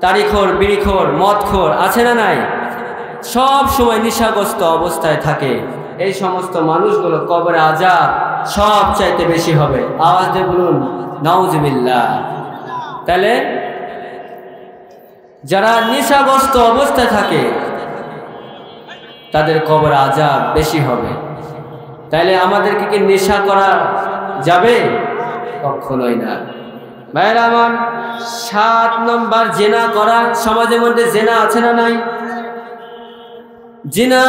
তারিখোর, বিড়িখোর, মদখোর আছে না নাই? সব সময় নেশাগ্রস্ত অবস্থায় থাকে। এই সমস্ত মানুষগুলো কবরে আযাব সব চাইতে বেশি হবে। আওয়াজ দিয়ে বলুন নাউযুবিল্লাহ। তাহলে যারা নেশাগ্রস্ত অবস্থায় থাকে তাদের কবরে আযাব বেশি হবে। তাইলে আমাদেরকে কি নেশা করা যাবে? কখনোই না। ভাইরা আমার, 7 নম্বর, জিনা করা। সমাজের মধ্যে জিনা আছে না নাই? জিনা,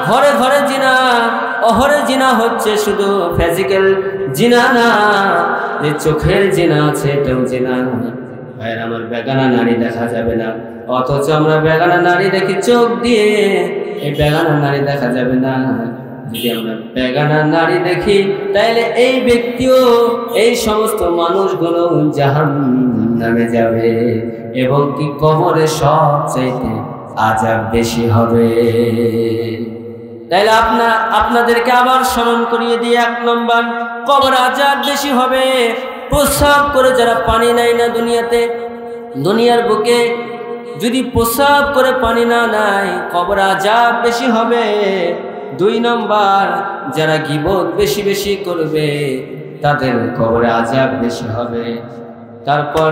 ঘরে ঘরে জিনা, অহরে জিনা হচ্ছে। শুধু ফিজিক্যাল জিনা না, যে চোখের জিনা আছে এটাও জিনা। ভাইরা আমার, বেগানা নারী দেখা যাবে না, অথচ আমরা বেগানা নারী দেখি চোখ দিয়ে। এই বেগানা নারী দেখা যাবে না। যদি আমরা বেগানা নারী দেখি তাইলে এই ব্যক্তিও, এই সমস্ত মানুষগুলো জাহান্নামে যাবে এবং কি কবরে সব চাইতে আযাব বেশি হবে। তাইলে আপনাদেরকে আবার স্মরণ করিয়ে দিয়ে 1 নম্বর, কবরে আযাব বেশি হবে। প্রস্রাব করে যারা পানি নেয় না দুনিয়াতে, দুনিয়ার বুকে যদি প্রস্রাব করে পানি না নেয়, কবরে আযাব বেশি হবে। 2 নম্বর, যারা গীবত বেশি বেশি করবে তাদের কবরে আযাব বেশি হবে। তারপর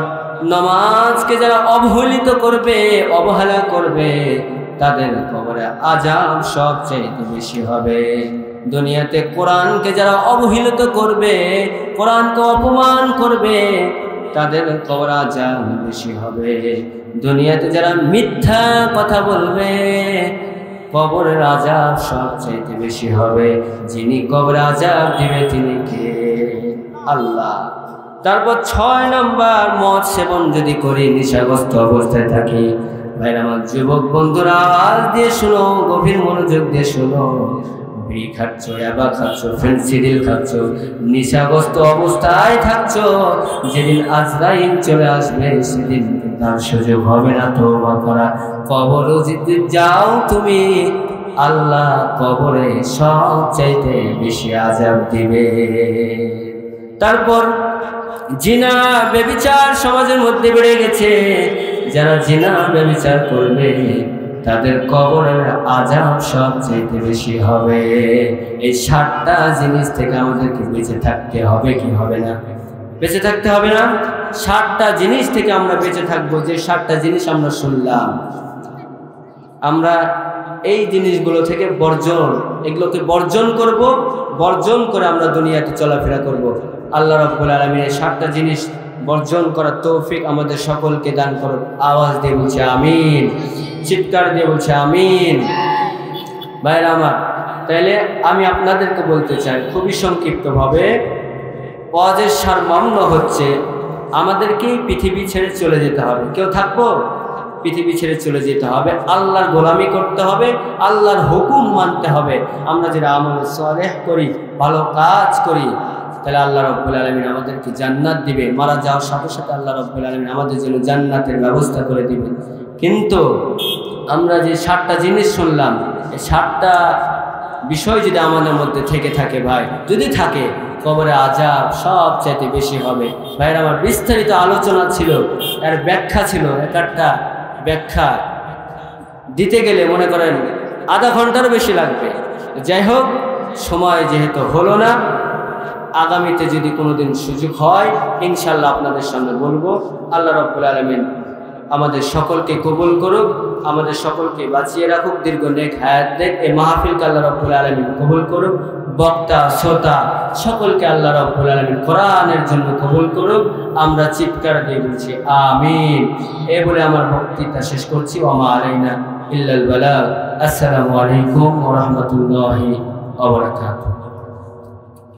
নামাজকে যারা অবহেলিত করবে, অবহেলা করবে, তাদের কবরে আযাব সবচেয়ে বেশি হবে। দুনিয়াতে কোরআনকে যারা অবহেলিত করবে, কোরআনকে অপমান করবে, তাদের কবরে আযাব বেশি হবে। দুনিয়াতে যারা মিথ্যা কথা বলবে, কবরের আযাব সবচেয়ে বেশি হবে। যিনি কবরে আযাব দিবে তিনি কে? আল্লাহ। তারপর 6 নম্বর, মদ সেবন যদি করি, নেশাগ্রস্ত অবস্থায় থাকি। ভাইরা আমার, যুবক বন্ধুরা, আওয়াজ দিয়ে শুনো, গভীর মনোযোগ দিয়ে শুনো। বিড়ি খাচ্ছ, ইয়াবা খাচ্ছ, ফেন্সিডিল খাচ্ছ, নেশাগ্রস্ত অবস্থায় থাকছ, যেদিন আজরাইল চলে আসবে সেদিন তার সুযোগ হবে না তওবা করা। কবরে যদি যাও তুমি, আল্লাহ কবরে সব চাইতে বেশি আযাব দিবে। তারপর জিনা, ব্যভিচার সমাজের মধ্যে বেড়ে গেছে। যারা জিনা ব্যভিচার করবে তাদের কবরের আযাব সবচেয়ে বেশি হবে। এই 7টা জিনিস থেকে আমাদেরকে বেঁচে থাকতে হবে কি হবে না? বেঁচে থাকতে হবে না? 7টা জিনিস থেকে আমরা বেঁচে থাকবো। যে 7টা জিনিস আমরা শুনলাম, আমরা এই জিনিসগুলো থেকে এগুলোকে বর্জন করব। বর্জন করে আমরা দুনিয়াতে চলাফেরা করব। আল্লাহ রাব্বুল আলামিন এই 7টা জিনিস বর্জন করার তৌফিক আমাদের সকলকে দান করুন। আওয়াজ দিয়ে বলছে আমিন, চিৎকার দিয়ে বলছে আমিন। ভাইরা আমার, তাইলে আমি আপনাদেরকে বলতে চাই খুবই সংক্ষিপ্তভাবে, ওয়াজের সারমর্ম হচ্ছে আমাদেরকে পৃথিবী ছেড়ে চলে যেতে হবে। কেউ থাকবো? পৃথিবী ছেড়ে চলে যেতে হবে। আল্লাহর গোলামি করতে হবে, আল্লাহর হুকুম মানতে হবে। আমরা যারা আমল সালেহ করি, ভালো কাজ করি, তাহলে আল্লাহ রাব্বুল আলামিন আমাদেরকে জান্নাত দিবে। মারা যাওয়ার সাথে সাথে আল্লাহ রাব্বুল আলামিন আমাদের জন্য জান্নাতের ব্যবস্থা করে দিবে। কিন্তু আমরা যে 7টা জিনিস শুনলাম, এই 7টা বিষয় যদি আমাদের মধ্যে থেকে থাকে ভাই, যদি থাকে, কবরে আযাব সবচাইতে বেশি হবে। ভাইয়ের আমার বিস্তারিত আলোচনা ছিল, এর ব্যাখ্যা ছিল, একটা ব্যাখ্যা দিতে গেলে মনে করেন আধা ঘন্টারও বেশি লাগবে। যাই হোক, সময় যেহেতু হলো না, আগামীতে যদি কোনোদিন সুযোগ হয় ইনশাআল্লাহ আপনাদের সামনে বলবো। আল্লাহ রাব্বুল আলামিন আমাদের সকলকে কবুল করুক, আমাদের সকলকে বাঁচিয়ে রাখুক, দীর্ঘ নেক হায়াত দেখ। এই মাহফিলকে আল্লাহ রাব্বুল আলামিন কবুল করুক, বক্তা শ্রোতা সকলকে আল্লাহ রাব্বুল আলামিন কোরআনের জন্য কবুল করুক। আমরা চিৎকার দিয়ে বলছি আমিন। এই বলে আমার বক্তৃতা শেষ করছি। ওয়া মা আলাইনা ইল্লাল বালাগ। আসসালামু আলাইকুম ওয়া রাহমাতুল্লাহি ওয়া বারাকাতুহু।